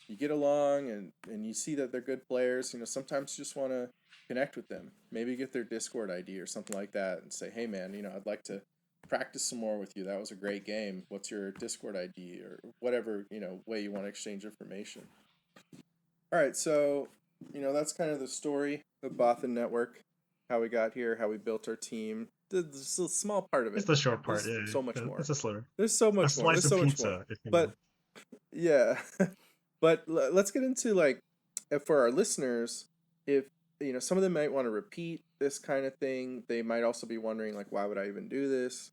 you get along and you see that they're good players, sometimes you just want to connect with them. Maybe get their Discord ID or something like that and say, hey man, I'd like to practice some more with you. That was a great game. What's your Discord ID or whatever, way you want to exchange information. All right, so, that's kind of the story of Bothan Network, how we got here, how we built our team. This is a small part of it. It's the short part. There's Yeah, so much more. it's a slur. There's so A much more. slice There's of so much more. pizza, if you But will. yeah, but let's get into like for our listeners, if some of them might want to repeat this kind of thing, they might also be wondering like, why would I even do this?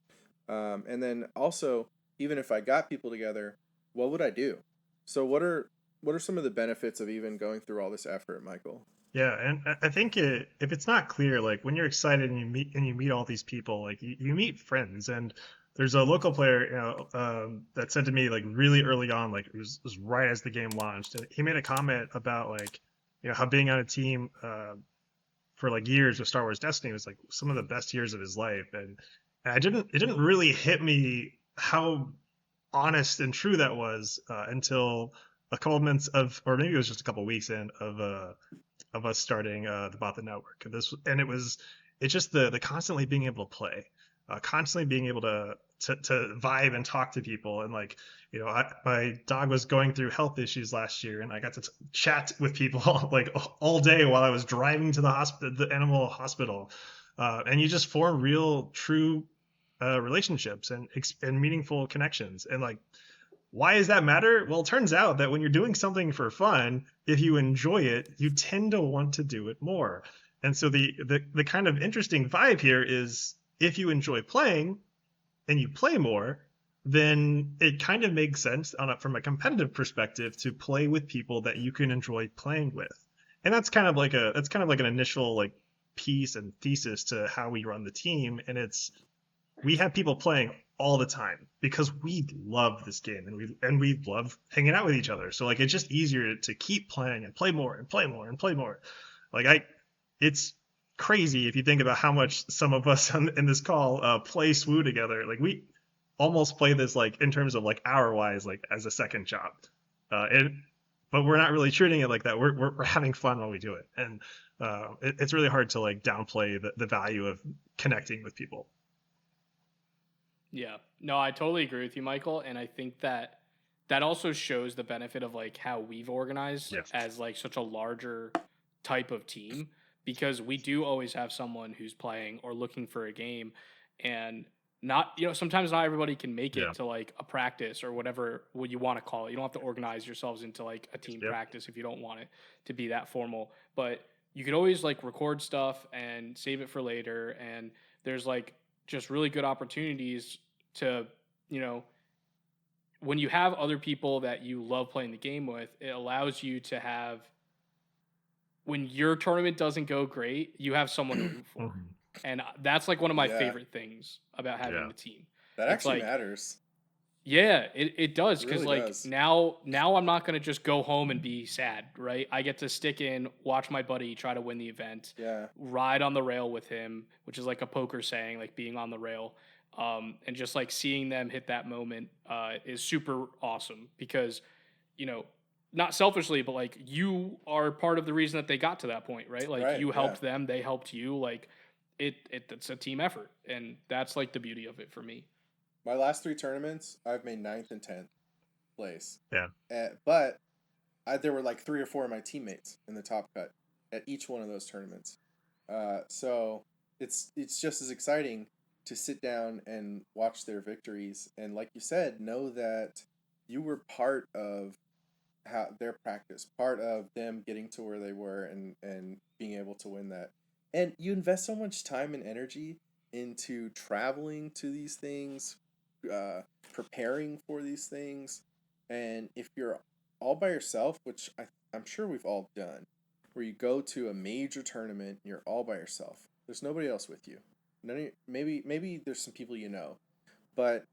And then also, even if I got people together, what would I do? So what are some of the benefits of even going through all this effort, Michael? Yeah, and I think if it's not clear, like when you're excited and you meet all these people, like you meet friends, and there's a local player, that said to me like really early on, like it was right as the game launched, and he made a comment about like, how being on a team for like years with Star Wars Destiny was like some of the best years of his life, and it didn't really hit me how honest and true that was until a couple of months of, or maybe it was just a couple of weeks in of us starting the Bothan Network. It's just the constantly being able to play, constantly being able to vibe and talk to people, and like my dog was going through health issues last year, and I got to chat with people like all day while I was driving to the animal hospital, and you just form real, true relationships and meaningful connections, and like why does that matter? Well, it turns out that when you're doing something for fun, if you enjoy it, you tend to want to do it more. And so the kind of interesting vibe here is if you enjoy playing and you play more, then it kind of makes sense from a competitive perspective to play with people that you can enjoy playing with. And that's kind of like an initial like piece and thesis to how we run the team. And we have people playing all the time because we love this game and we love hanging out with each other. So like it's just easier to keep playing and play more and play more and play more. It's crazy if you think about how much some of us in this call play SWU together. Like we almost play this like in terms of like hour wise, like as a second job, but we're not really treating it like that. We're having fun while we do it, and it's really hard to like downplay the value of connecting with people. Yeah, no, I totally agree with you, Michael. And I think that also shows the benefit of like how we've organized as like such a larger type of team, because we do always have someone who's playing or looking for a game, and not, sometimes not everybody can make it to like a practice or whatever what you want to call it. You don't have to organize yourselves into like a team practice if you don't want it to be that formal, but you could always like record stuff and save it for later. And there's like just really good opportunities to, when you have other people that you love playing the game with, it allows you to have, when your tournament doesn't go great, you have someone to root for. And that's like one of my favorite things about having the team. That actually matters. Yeah, it does. It Because really like does. now I'm not going to just go home and be sad, right? I get to stick in, watch my buddy try to win the event, ride on the rail with him, which is like a poker saying, like being on the rail. And just like seeing them hit that moment is super awesome, because, not selfishly, but like you are part of the reason that they got to that point, right? Like you helped them, they helped you. Like it's a team effort, and that's like the beauty of it for me. My last 3 tournaments, I've made 9th and 10th place. Yeah. But there were like 3 or 4 of my teammates in the top cut at each one of those tournaments. So it's just as exciting to sit down and watch their victories, and like you said, know that you were part of their practice, part of them getting to where they were and being able to win that. And you invest so much time and energy into traveling to these things, preparing for these things, and if you're all by yourself, which I'm sure we've all done, where you go to a major tournament and you're all by yourself, there's nobody else with you. Maybe there's some people but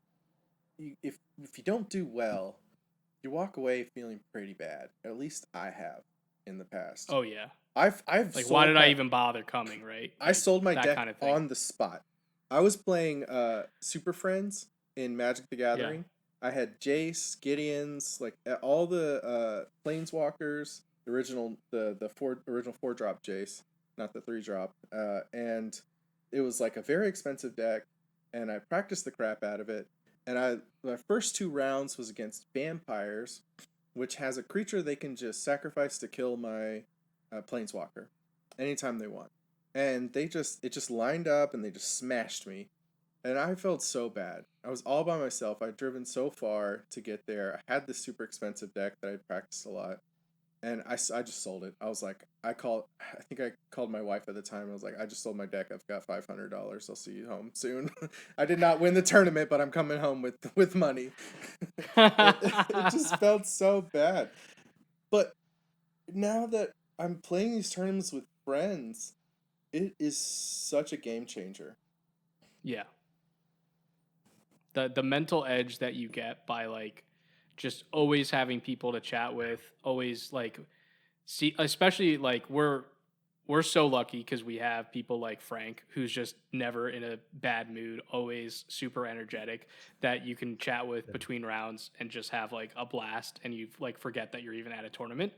if you don't do well, you walk away feeling pretty bad. At least I have in the past. Oh yeah. I've Like, sold why did I my, even bother coming, right? I Like, sold my that deck kind of thing. on the spot. I was playing Super Friends in Magic the Yeah. Gathering. I had Jace, Gideon's, like all the Planeswalkers, original 4-drop Jace, not the 3-drop. And it was like a very expensive deck, and I practiced the crap out of it. And my first 2 rounds was against Vampires, which has a creature they can just sacrifice to kill my Planeswalker anytime they want. And it just lined up and they just smashed me. And I felt so bad. I was all by myself. I'd driven so far to get there. I had this super expensive deck that I'd practiced a lot. And I just sold it. I was like, I think I called my wife at the time. I was like, I just sold my deck. I've got $500. I'll see you home soon. I did not win the tournament, but I'm coming home with money. It just felt so bad. But now that I'm playing these tournaments with friends, it is such a game changer. Yeah. The mental edge that you get by like just always having people to chat with, always like see, especially like we're so lucky because we have people like Frank, who's just never in a bad mood, always super energetic, that you can chat with between rounds and just have like a blast, and you like forget that you're even at a tournament.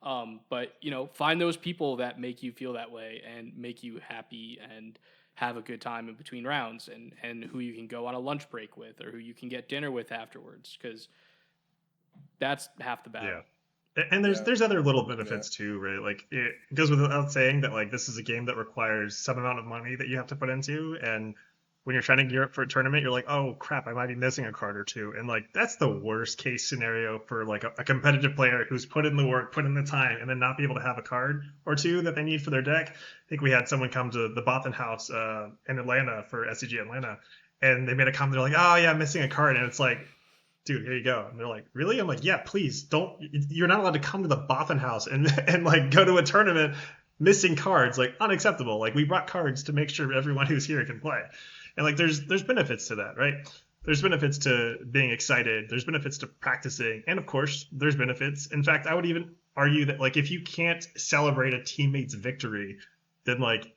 But you know, find those people that make you feel that way and make you happy and have a good time in between rounds, and who you can go on a lunch break with or who you can get dinner with afterwards, because that's half the battle. Yeah. And there's other little benefits too, right? Like it goes without saying that like this is a game that requires some amount of money that you have to put into, and when you're trying to gear up for a tournament, you're like, oh crap, I might be missing a card or two, and like that's the worst case scenario for like a competitive player who's put in the work, put in the time, and then not be able to have a card or two that they need for their deck. I think we had someone come to the Bothan house in Atlanta for SCG Atlanta, and they made a comment. They're like, oh yeah, I'm missing a card, and it's like, dude, here you go. And they're like, really? I'm like, yeah, please don't. You're not allowed to come to the Bothan house and like go to a tournament missing cards. Like unacceptable. Like we brought cards to make sure everyone who's here can play. And like there's benefits to that, right? There's benefits to being excited. There's benefits to practicing, and of course, there's benefits. In fact, I would even argue that like if you can't celebrate a teammate's victory, then like,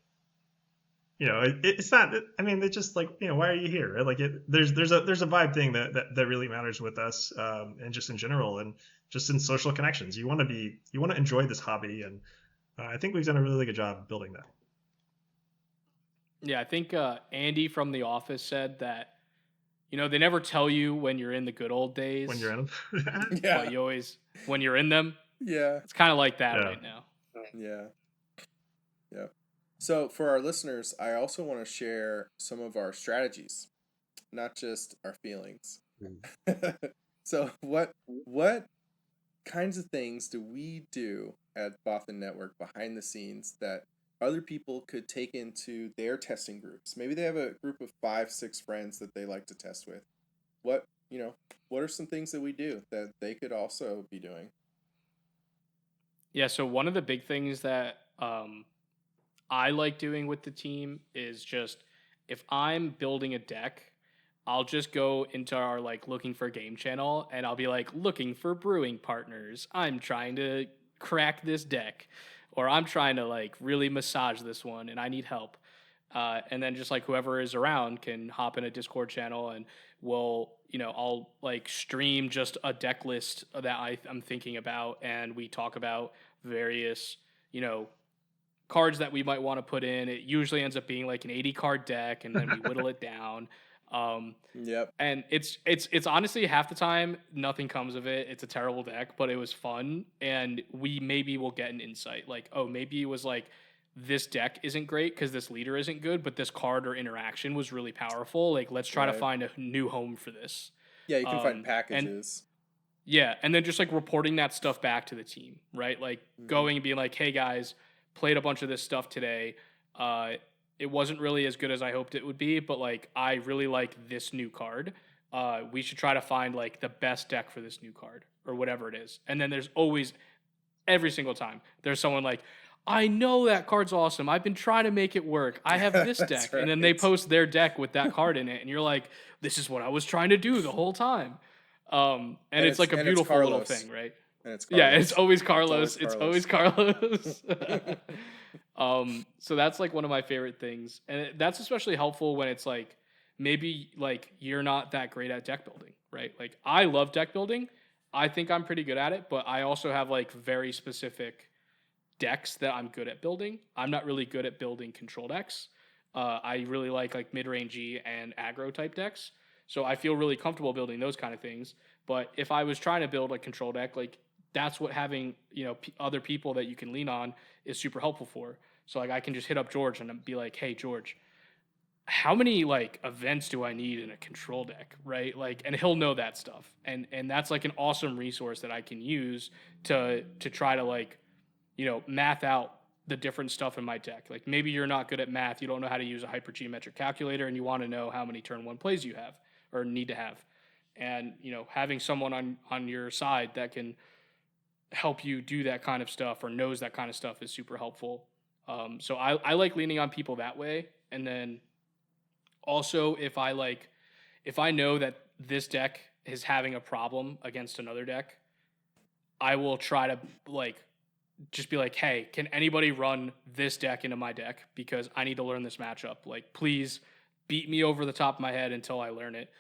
you know, it's not. I mean, it's just like, you know, why are you here? Right? Like there's a vibe thing that really matters with us, and just in general, and just in social connections. You want to enjoy this hobby, and I think we've done a really good job building that. Yeah, I think Andy from The Office said that, you know, they never tell you when you're in the good old days. When you're in them. Yeah. But you always, when you're in them, Yeah. it's kind of like that Yeah. right now. Yeah. Yeah. So for our listeners, I also want to share some of our strategies, not just our feelings. So what kinds of things do we do at Bothan Network behind the scenes that other people could take into their testing groups? Maybe they have a group of 5-6 friends that they like to test with. What are some things that we do that they could also be doing? Yeah, so one of the big things that I like doing with the team is just, if I'm building a deck, I'll just go into our like looking for game channel, and I'll be like, looking for brewing partners. I'm trying to crack this deck, or I'm trying to like really massage this one and I need help. And then just like whoever is around can hop in a Discord channel, and I'll like stream just a deck list that I'm thinking about, and we talk about various, cards that we might want to put in. It usually ends up being like an 80 card deck, and then we whittle it down. Yep. And it's honestly half the time nothing comes of it. It's a terrible deck, but it was fun, and we maybe will get an insight like, oh, maybe it was like, this deck isn't great because this leader isn't good, but this card or interaction was really powerful. Like, let's try to find a new home for this. Yeah, you can find packages. And then just like reporting that stuff back to the team, right? Like going and being like, hey guys, played a bunch of this stuff today. It wasn't really as good as I hoped it would be, but like, I really like this new card. We should try to find like the best deck for this new card or whatever it is. And then there's always, every single time, there's someone like, I know that card's awesome. I've been trying to make it work. I have this deck. Right. And then they post their deck with that card in it. And you're like, this is what I was trying to do the whole time. And it's like a and beautiful little Carlos. thing, right? And it's Yeah, Carlos. it's always Carlos. always It's always Carlos. So that's like one of my favorite things, and that's especially helpful when it's like maybe like you're not that great at deck building, right? Like I love deck building. I think I'm pretty good at it, but I also have like very specific decks that I'm good at building. I'm not really good at building control decks. I really like mid-rangey and aggro type decks. So I feel really comfortable building those kind of things. But if I was trying to build a control deck, like that's what having, other people that you can lean on is super helpful for. So like I can just hit up George and be like, "Hey George, how many like events do I need in a control deck?" Right? Like, and he'll know that stuff. And that's like an awesome resource that I can use to try to like, math out the different stuff in my deck. Like maybe you're not good at math, you don't know how to use a hypergeometric calculator, and you want to know how many turn one plays you have or need to have. And having someone on your side that can help you do that kind of stuff or knows that kind of stuff is super helpful. So I like leaning on people that way. And then also if I know that this deck is having a problem against another deck, I will try to like just be like, "Hey, can anybody run this deck into my deck? Because I need to learn this matchup. Like, please beat me over the top of my head until I learn it."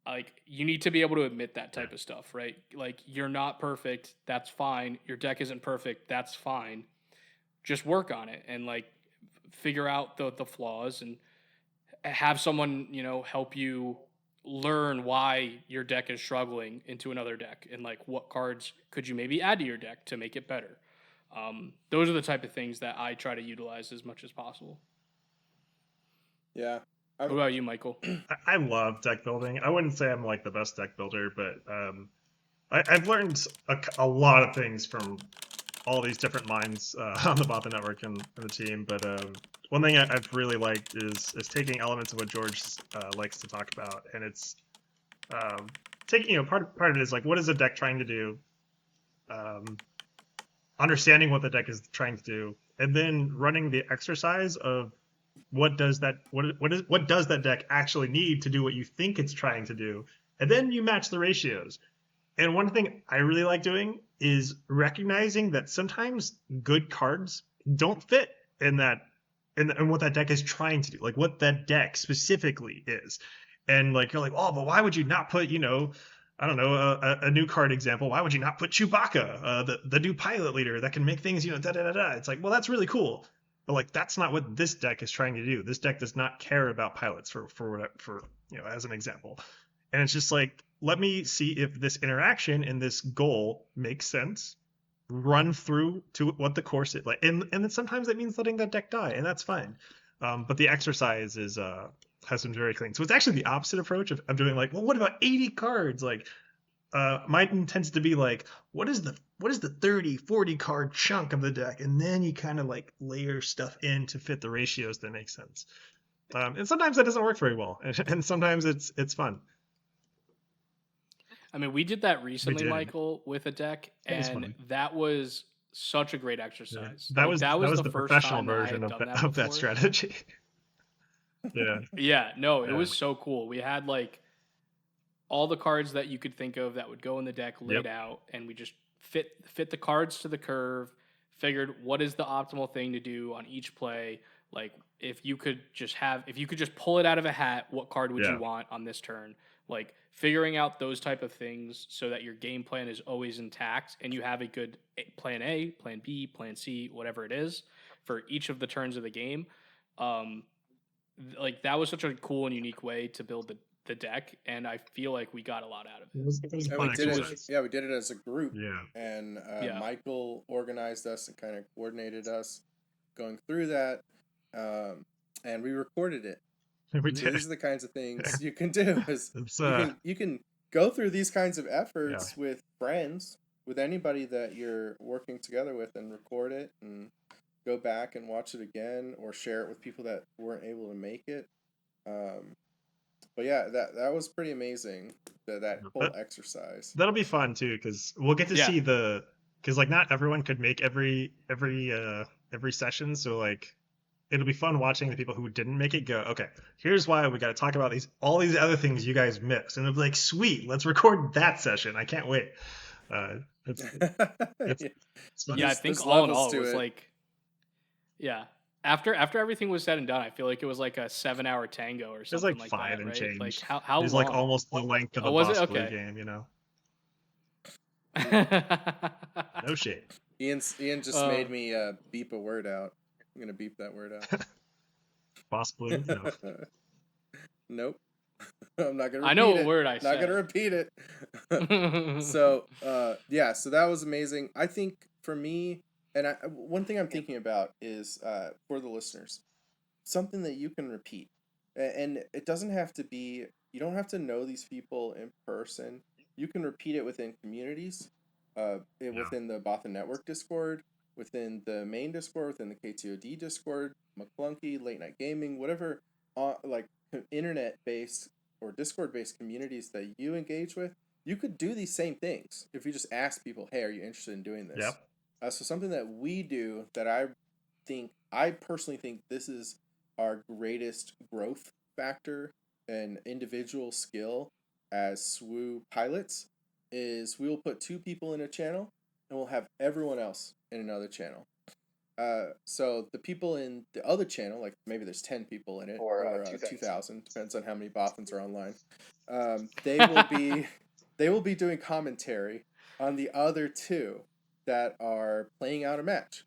Like, you need to be able to admit that type of stuff, right? Like, you're not perfect. That's fine. Your deck isn't perfect. That's fine. Just work on it and like figure out the flaws and have someone, help you learn why your deck is struggling into another deck and like what cards could you maybe add to your deck to make it better. Those are the type of things that I try to utilize as much as possible. Yeah. What about you, Michael? I love deck building. I wouldn't say I'm like the best deck builder, but I've learned a lot of things from all these different minds on the Bothan Network and the team. But one thing I've really liked is taking elements of what George likes to talk about, and it's taking part of it is like, what is the deck trying to do? Understanding what the deck is trying to do, and then running the exercise of what does that deck actually need to do what you think it's trying to do, and then you match the ratios. And one thing I really like doing is recognizing that sometimes good cards don't fit in what that deck is trying to do, like what that deck specifically is. And like you're like, "Oh, but why would you not put, I don't know, a new card example. Why would you not put Chewbacca, the new pilot leader that can make things, da da da da?" It's like, well, that's really cool, but like that's not what this deck is trying to do. This deck does not care about pilots for as an example. And it's just like, let me see if this interaction and this goal makes sense. Run through to what the course is like, and then sometimes that means letting that deck die, and that's fine. But the exercise is has been very clean. So it's actually the opposite approach of doing like, well, what about 80 cards? Like, mine tends to be like, what is the 30-40 card chunk of the deck, and then you kind of like layer stuff in to fit the ratios that make sense. And sometimes that doesn't work very well, and sometimes it's fun. I mean, we did that recently, Michael, with a deck, and that was such a great exercise. Yeah. That was the first professional time version of that strategy. Yeah. Yeah, no, it was so cool. We had like all the cards that you could think of that would go in the deck laid out, and we just fit the cards to the curve, figured what is the optimal thing to do on each play. Like if you could just pull it out of a hat, what card would you want on this turn? Like figuring out those type of things so that your game plan is always intact and you have a good plan A, plan B, plan C, whatever it is for each of the turns of the game. Like that was such a cool and unique way to build the deck, and I feel like we got a lot out of it. It was fun exercise. We did it as a group. Yeah. And Michael organized us and kind of coordinated us going through that, and we recorded it. We did. These are the kinds of things you can do. You can go through these kinds of efforts with friends, with anybody that you're working together with, and record it and go back and watch it again or share it with people that weren't able to make it. But yeah, that was pretty amazing, that whole exercise. That'll be fun too, because we'll get to see because like not everyone could make every session, so like it'll be fun watching the people who didn't make it go, okay, here's why we got to talk about all these other things you guys missed, and it'll be like, sweet, let's record that session. I can't wait. It's it's Yeah. it's fun. Yeah, I There's think all in levels all, it to was it. like, yeah. After everything was said and done, I feel like it was like a 7-hour tango or It was something like like 5 that, and right? Like change. how It was like long? almost the length of Oh, a was it? Boss Blue Okay. game, you know. No shade. Ian just uh, made me beep a word out. I'm gonna beep that word Boss Blue, no. out. Nope. I'm not gonna I know repeat what it. word I Not gonna said. repeat it. So yeah, so that was amazing. I think for me, and one thing I'm thinking about is for the listeners, something that you can repeat, and it doesn't have to be. You don't have to know these people in person. You can repeat it within communities, Yeah. within the Bothan Network Discord, within the main Discord, within the KTOD Discord, McClunky, Late Night Gaming, whatever, like internet based or Discord based communities that you engage with. You could do these same things if you just ask people, "Hey, are you interested in doing this?" Yep. So something that we do that I personally think this is our greatest growth factor and individual skill as SWU pilots is we will put 2 people in a channel and we'll have everyone else in another channel. So the people in the other channel, like maybe there's 10 people in it or 2,000, depends on how many Bothans are online. They will be doing commentary on the other 2 that are playing out a match,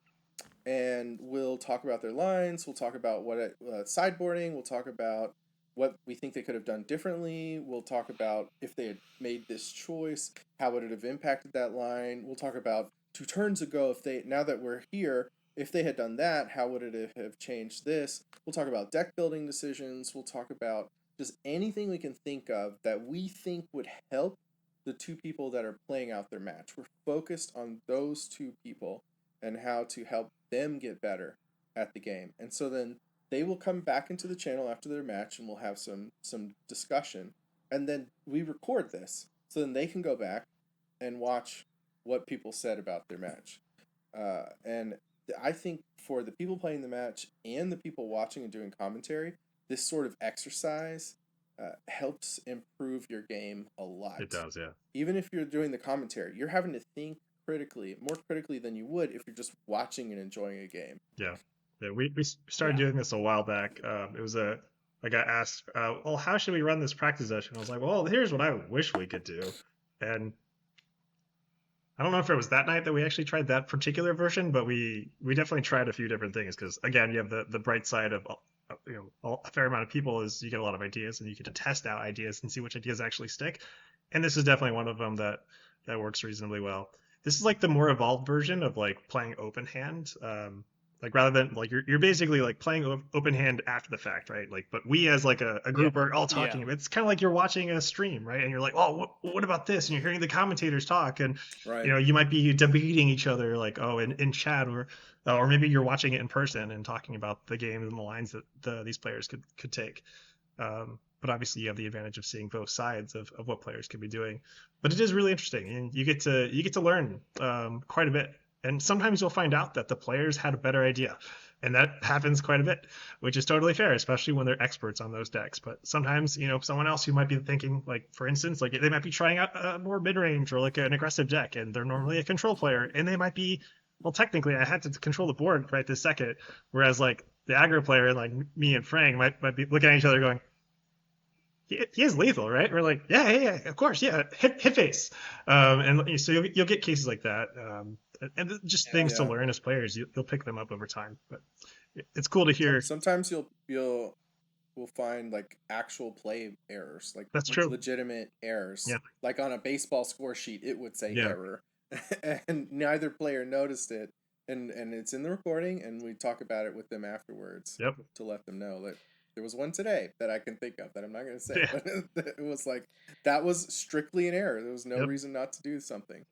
and we'll talk about their lines. We'll talk about sideboarding. We'll talk about what we think they could have done differently. We'll talk about if they had made this choice, how would it have impacted that line. We'll talk about 2 turns ago, now that we're here, if they had done that, how would it have changed this. We'll talk about deck building decisions. We'll talk about just anything we can think of that we think would help the 2 people that are playing out their match. We're focused on those 2 people and how to help them get better at the game. And so then they will come back into the channel after their match and we'll have some discussion. And then we record this. So then they can go back and watch what people said about their match. And I think for the people playing the match and the people watching and doing commentary, this sort of exercise helps improve your game a lot. It does, yeah. Even if you're doing the commentary, you're having to think more critically than you would if you're just watching and enjoying a game. Yeah. We started doing this a while back. I got asked, well, how should we run this practice session? I was like, well, here's what I wish we could do. And I don't know if it was that night that we actually tried that particular version, but we definitely tried a few different things because, again, you have the bright side of a fair amount of people is you get a lot of ideas and you get to test out ideas and see which ideas actually stick. And this is definitely one of them that works reasonably well. This is like the more evolved version of like playing open hand. Like rather than like you're basically like playing open hand after the fact, right? Like, but we as like a group are all talking. Yeah. It's kind of like you're watching a stream, right? And you're like, oh, what about this? And you're hearing the commentators talk, and Right. you might be debating each other, like in chat, or maybe you're watching it in person and talking about the game and the lines that these players could take. But obviously you have the advantage of seeing both sides of what players could be doing. But it is really interesting, and you get to learn quite a bit. And sometimes you'll find out that the players had a better idea, and that happens quite a bit, which is totally fair, especially when they're experts on those decks. But sometimes, someone else who might be thinking, like, for instance, like they might be trying out a more mid-range or like an aggressive deck, and they're normally a control player, and they might be, well, technically I had to control the board right this second, whereas like the aggro player, like me and Frank, might be looking at each other going, he is lethal, right? We're like, yeah, of course, yeah, hit face. And so you'll get cases like that, and just things to learn as players. You'll pick them up over time. But it's cool to hear. Sometimes we'll find like actual play errors, like That's true. legitimate errors. Yeah. Like on a baseball score sheet, it would say Yeah. error, and neither player noticed it. And it's in the recording, and we talk about it with them afterwards. Yep. To let them know that there was one today that I can think of that I'm not going to say, Yeah. but it was like that was strictly an error. There was no Yep. reason not to do something.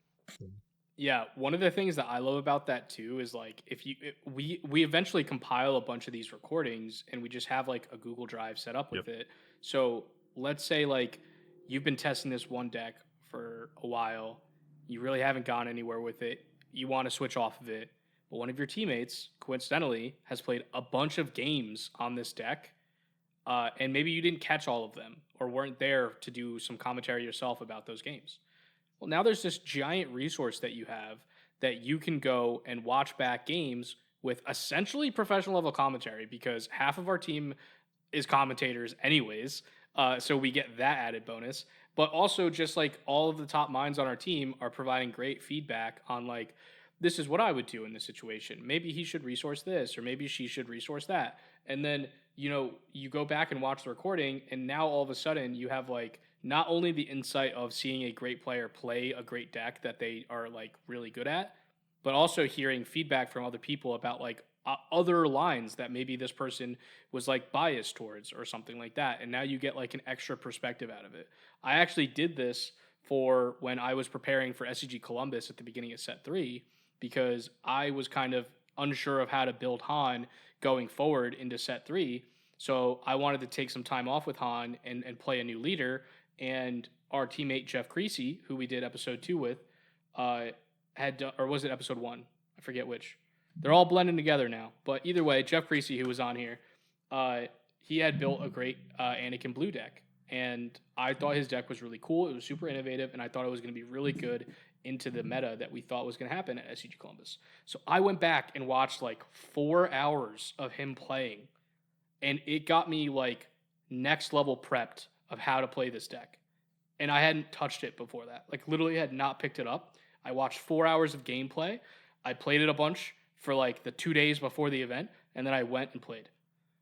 Yeah, one of the things that I love about that too is like we eventually compile a bunch of these recordings and we just have like a Google Drive set up with it. So let's say like you've been testing this one deck for a while, you really haven't gone anywhere with it, you want to switch off of it, but one of your teammates, coincidentally, has played a bunch of games on this deck, and maybe you didn't catch all of them or weren't there to do some commentary yourself about those games. Well, now there's this giant resource that you have that you can go and watch back games with essentially professional level commentary, because half of our team is commentators anyways. So we get that added bonus. But also, just like all of the top minds on our team are providing great feedback on, like, this is what I would do in this situation. Maybe he should resource this, or maybe she should resource that. And then, you go back and watch the recording, and now all of a sudden you have, like, not only the insight of seeing a great player play a great deck that they are, like, really good at, but also hearing feedback from other people about, like, other lines that maybe this person was, like, biased towards or something like that. And now you get, like, an extra perspective out of it. I actually did this for when I was preparing for SCG Columbus at the beginning of set 3, because I was kind of unsure of how to build Han going forward into set 3. So I wanted to take some time off with Han and play a new leader. And our teammate Jeff Creasy, who we did episode 2 with, had done, or was it episode 1? I forget which. They're all blending together now. But either way, Jeff Creasy, who was on here, he had built a great Anakin Blue deck. And I thought his deck was really cool. It was super innovative, and I thought it was going to be really good into the meta that we thought was going to happen at SCG Columbus. So I went back and watched like 4 hours of him playing, and it got me like next level prepped of how to play this deck. And I hadn't touched it before that. Like, literally had not picked it up. I watched 4 hours of gameplay. I played it a bunch for like the 2 days before the event, and then I went and played.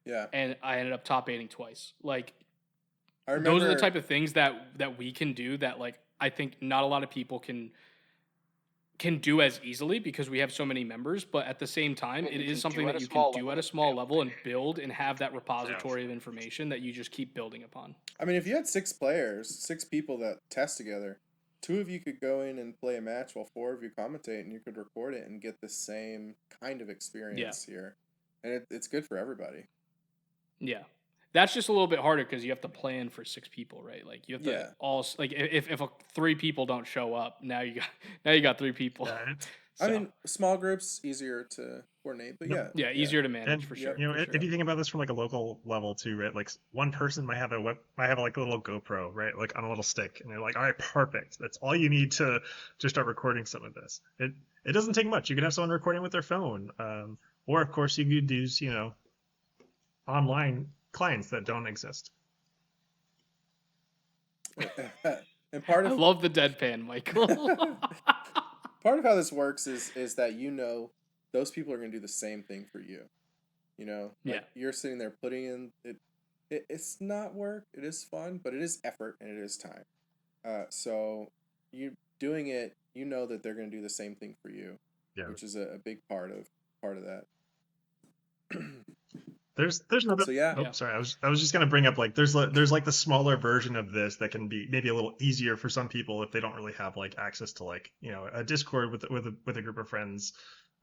Yeah. And I ended up top 8ing twice. Like, I remember, those are the type of things that we can do that, like, I think not a lot of people can do as easily, because we have so many members. But at the same time, it is something that you can do at a small level and build and have that repository of information that you just keep building upon. I mean, if you had 6 players, 6 people that test together, 2 of you could go in and play a match while 4 of you commentate, and you could record it and get the same kind of experience here. And it's good for everybody. Yeah. That's just a little bit harder because you have to plan for 6 people, right? Like, you have to all, like, if 3 people don't show up, now you got 3 people. Yeah, I mean, small groups easier to coordinate, but yeah, easier to manage, and for sure. If you think about this from like a local level too, right? Like, one person might have like a little GoPro, right? Like, on a little stick, and they're like, all right, perfect. That's all you need to start recording some of this. It doesn't take much. You can have someone recording with their phone, or of course you could use online clients that don't exist. And part of I love the deadpan, Michael. part of how this works is that those people are going to do the same thing for you. You're sitting there putting in it. It's not work. It is fun, but it is effort and it is time. So you doing it, that they're going to do the same thing for you, which is a big part of that. There's another. So yeah. Oh, sorry. I was just gonna bring up, like, there's like the smaller version of this that can be maybe a little easier for some people if they don't really have like access to, like, a Discord with a group of friends,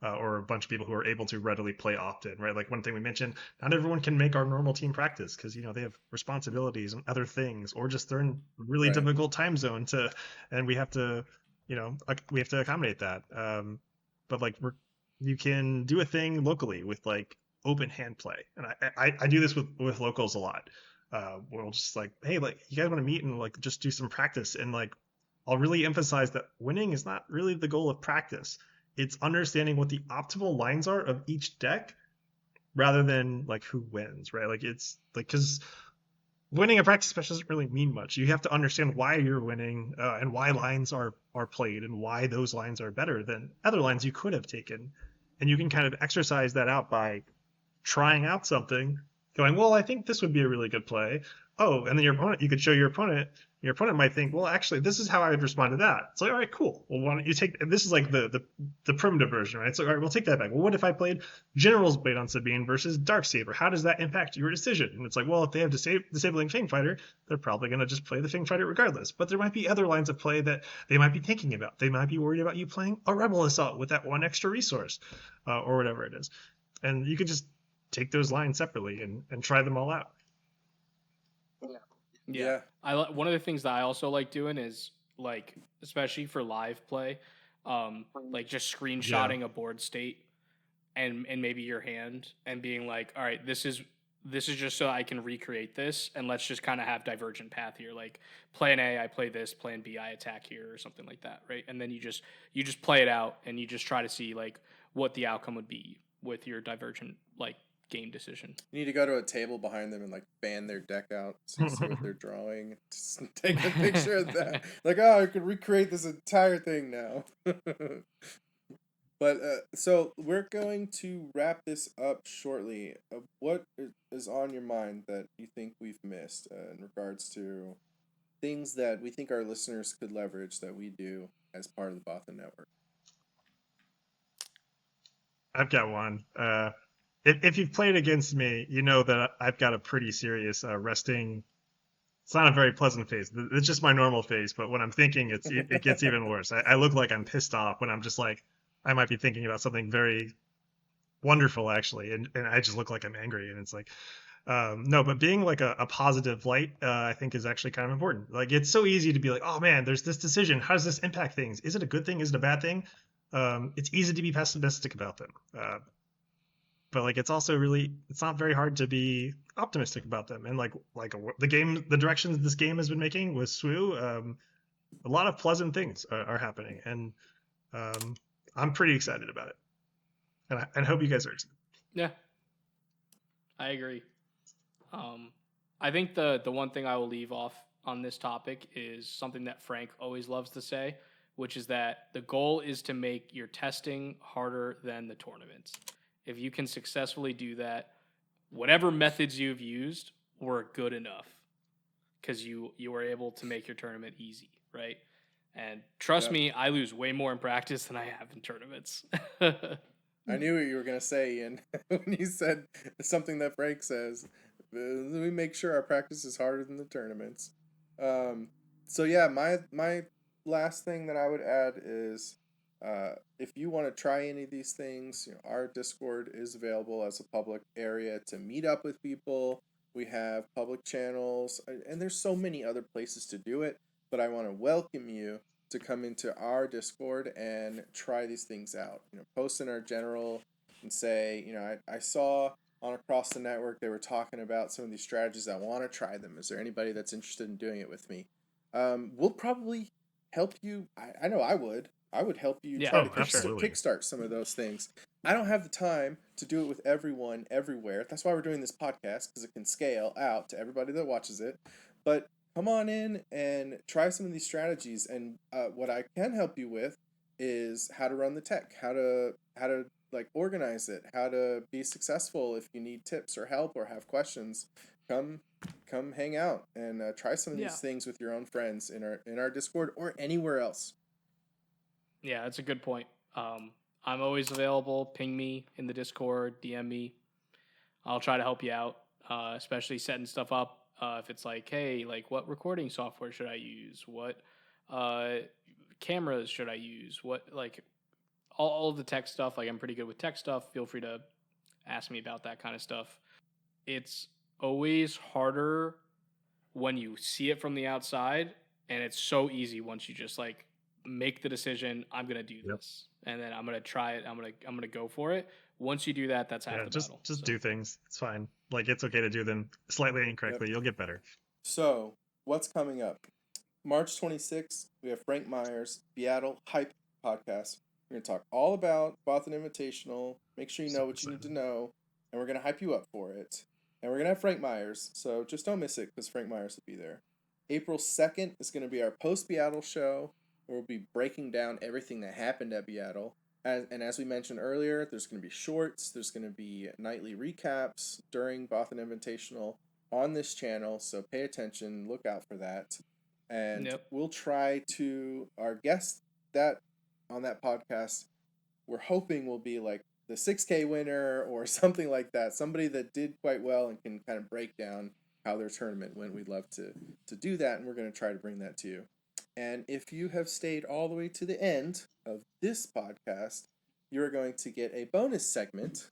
or a bunch of people who are able to readily play often, right? Like, one thing we mentioned, not everyone can make our normal team practice because they have responsibilities and other things, or just they're in a really difficult time zone and we have to accommodate that. But like, you can do a thing locally with like open hand play, and I do this with locals a lot. We'll just like, hey, like, you guys want to meet and like just do some practice, and like, I'll really emphasize that winning is not really the goal of practice. It's understanding what the optimal lines are of each deck rather than like who wins, right? Like, it's like, because winning a practice match doesn't really mean much. You have to understand why you're winning, and why lines are played, and why those lines are better than other lines you could have taken. And you can kind of exercise that out by trying out something, going, well, I think this would be a really good play. Oh, and then you could show your opponent. Your opponent might think, well, actually, this is how I would respond to that. It's like, all right, cool. Well, why don't you take, this is like the primitive version, right? So, all right, we'll take that back. Well, what if I played General's Blade on Sabine versus Darksaber? How does that impact your decision? And it's like, well, if they have disabling Fang Fighter, they're probably going to just play the Fang Fighter regardless. But there might be other lines of play that they might be thinking about. They might be worried about you playing a Rebel Assault with that one extra resource, or whatever it is. And you could just take those lines separately and try them all out. Yeah. One of the things that I also like doing is, like, especially for live play, like just screenshotting a board state and maybe your hand, and being like, all right, this is just so I can recreate this, and let's just kind of have divergent path here. Like plan A, I play this, plan B, I attack here, or something like that, right? And then you just play it out, and you just try to see like what the outcome would be with your divergent like game decision. You need to go to a table behind them and like fan their deck out so you see what they're drawing. Just take a picture of that. Like, oh, I could recreate this entire thing now. But so we're going to wrap this up shortly. What is on your mind that you think we've missed in regards to things that we think our listeners could leverage that we do as part of the Bothan Network? I've got one. If you've played against me, you know that I've got a pretty serious resting. It's not a very pleasant face. It's just my normal face, but when I'm thinking, it gets even worse. I look like I'm pissed off when I'm just like, I might be thinking about something very wonderful, actually, and I just look like I'm angry, and it's like, no, but being like a positive light, I think is actually kind of important. Like, it's so easy to be like, oh man, there's this decision. How does this impact things? Is it a good thing? Is it a bad thing? It's easy to be pessimistic about them. But like, it's also it's not very hard to be optimistic about them. And like the directions this game has been making with SWU, a lot of pleasant things are happening, and I'm pretty excited about it, and I hope you guys are excited. Yeah, I agree. I think the one thing I will leave off on this topic is something that Frank always loves to say, which is that the goal is to make your testing harder than the tournaments. If you can successfully do that, whatever methods you've used were good enough because you were able to make your tournament easy, right? And trust me, I lose way more in practice than I have in tournaments. I knew what you were going to say, Ian, when you said something that Frank says. We make sure our practice is harder than the tournaments. So yeah, my last thing that I would add is if you want to try any of these things, our Discord is available as a public area to meet up with people. We have public channels, and there's so many other places to do it, but I want to welcome you to come into our Discord and try these things out. Post in our general and say, I saw on Across the Network they were talking about some of these strategies. I want to try them. Is there anybody that's interested in doing it with me? We'll probably help you. I know I would. I would help you try to kickstart some of those things. I don't have the time to do it with everyone everywhere. That's why we're doing this podcast, because it can scale out to everybody that watches it. But come on in and try some of these strategies. And what I can help you with is how to run the tech, how to like organize it, how to be successful. If you need tips or help or have questions, come hang out and try some of these things with your own friends in our Discord or anywhere else. Yeah, that's a good point. I'm always available. Ping me in the Discord, DM me. I'll try to help you out, especially setting stuff up. If it's like, hey, like what recording software should I use? What cameras should I use? What, like, all of the tech stuff. Like, I'm pretty good with tech stuff. Feel free to ask me about that kind of stuff. It's always harder when you see it from the outside, and it's so easy once you just like make the decision, I'm gonna do this, and then I'm gonna try it. I'm gonna go for it. Once you do that, that's half the battle. Just do things. It's fine. Like, it's okay to do them slightly incorrectly. You'll get better. So what's coming up? March 26th, we have Frank Myers, BIATL Hype podcast. We're gonna talk all about Bothan Invitational. Make sure you know what you need to know, and we're gonna hype you up for it. And we're gonna have Frank Myers, so just don't miss it because Frank Myers will be there. April 2nd is gonna be our post BIATL show. We'll be breaking down everything that happened at BIATL. And as we mentioned earlier, there's going to be shorts, there's going to be nightly recaps during Bothan Invitational on this channel, so pay attention, look out for that. And we'll try to, our guest that on that podcast, we're hoping will be like the 6K winner or something like that, somebody that did quite well and can kind of break down how their tournament went. We'd love to do that, and we're going to try to bring that to you. And if you have stayed all the way to the end of this podcast, you're going to get a bonus segment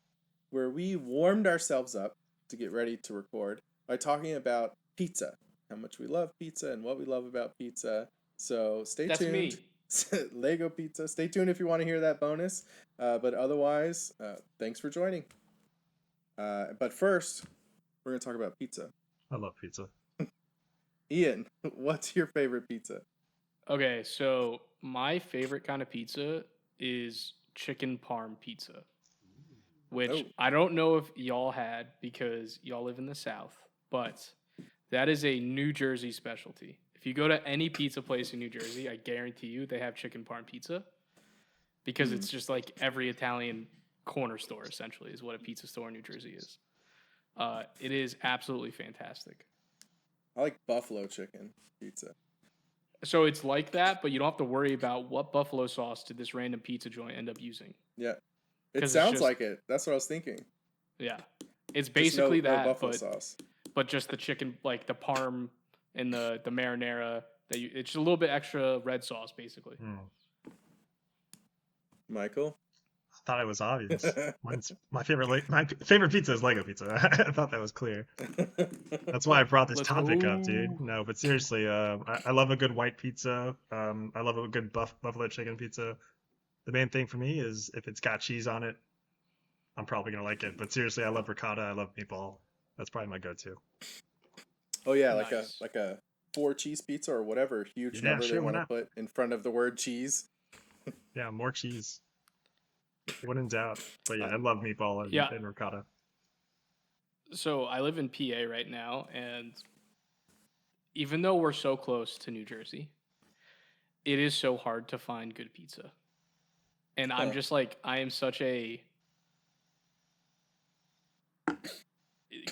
where we warmed ourselves up to get ready to record by talking about pizza, how much we love pizza and what we love about pizza. So stay tuned. Me. Lego pizza. Stay tuned if you want to hear that bonus. But otherwise, thanks for joining. But first, we're going to talk about pizza. I love pizza. Ian, what's your favorite pizza? Okay, so my favorite kind of pizza is chicken parm pizza, which Oh. I don't know if y'all had because y'all live in the South, but that is a New Jersey specialty. If you go to any pizza place in New Jersey, I guarantee you they have chicken parm pizza because it's just like every Italian corner store, essentially, is what a pizza store in New Jersey is. It is absolutely fantastic. I like buffalo chicken pizza. So it's like that, but you don't have to worry about what buffalo sauce did this random pizza joint end up using. Yeah. It 'Cause it's sounds just- like it. That's what I was thinking. Yeah, it's Just basically no that, buffalo sauce. but just the chicken, like the parm and the marinara. It's just a little bit extra red sauce, basically. Michael? I thought it was obvious. My favorite pizza is Lego pizza. I thought that was clear. That's why I brought this Let's topic go. up, dude. No, but seriously, I love a good white pizza. I love a good buffalo chicken pizza. The main thing for me is if it's got cheese on it, I'm probably gonna like it. But seriously, I love ricotta. I love meatball. That's probably my go-to. Oh yeah, Nice. like a 4 cheese pizza or whatever huge Yeah, number sure, they why want to not? put in front of the word cheese. Yeah, more cheese. When in doubt. But yeah, I love meatball and, Yeah. and ricotta. So I live in PA right now, and even though we're so close to New Jersey, it is so hard to find good pizza. And I'm Huh. just like, I am such a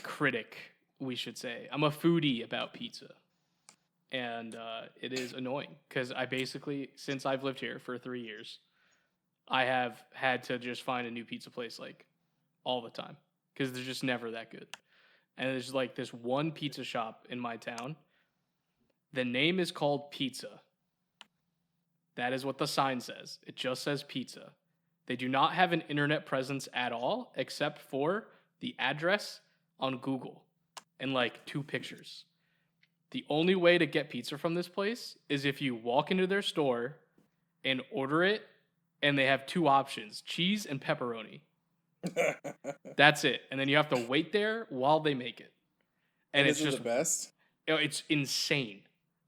critic, we should say. I'm a foodie about pizza. And it is annoying because I basically, since I've lived here for 3 years, I have had to just find a new pizza place like all the time because they're just never that good. And there's like this one pizza shop in my town. The name is called Pizza. That is what the sign says. It just says pizza. They do not have an internet presence at all except for the address on Google and like 2 pictures. The only way to get pizza from this place is if you walk into their store and order it, and they have 2 options, cheese and pepperoni. That's it. And then you have to wait there while they make it. And it's isn't just the best. it's insane.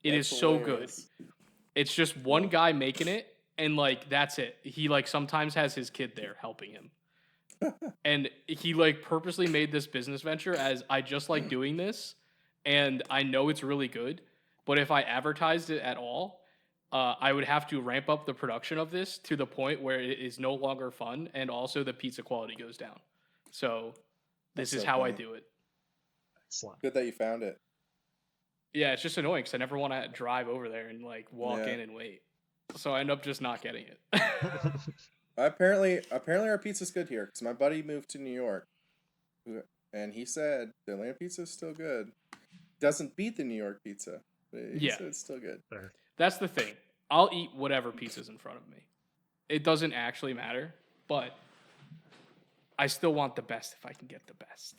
It That's is so hilarious. good. It's just one guy making it, and like that's it. He like sometimes has his kid there helping him. And he like purposely made this business venture as I just like doing this, and I know it's really good, but if I advertised it at all, I would have to ramp up the production of this to the point where it is no longer fun, and also the pizza quality goes down. So this That's is so how I funny. do it. Excellent. Good that you found it. Yeah, it's just annoying because I never want to drive over there and like walk Yeah. in and wait. So I end up just not getting it. Apparently our pizza's good here because my buddy moved to New York, and he said the Atlanta pizza is still good. Doesn't beat the New York pizza, but he Yeah. said it's still good. Fair. That's the thing. I'll eat whatever pizza's in front of me. It doesn't actually matter, but I still want the best if I can get the best.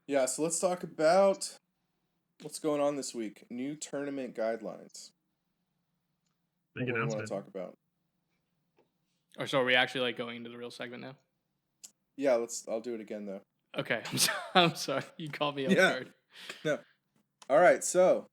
Yeah, so let's talk about what's going on this week. New tournament guidelines. Big What do you want announcement. to talk about? Or so are we actually like going into the real segment now? Yeah, I'll do it again though. Okay, I'm sorry. You called me off Yeah. guard. No. All right, so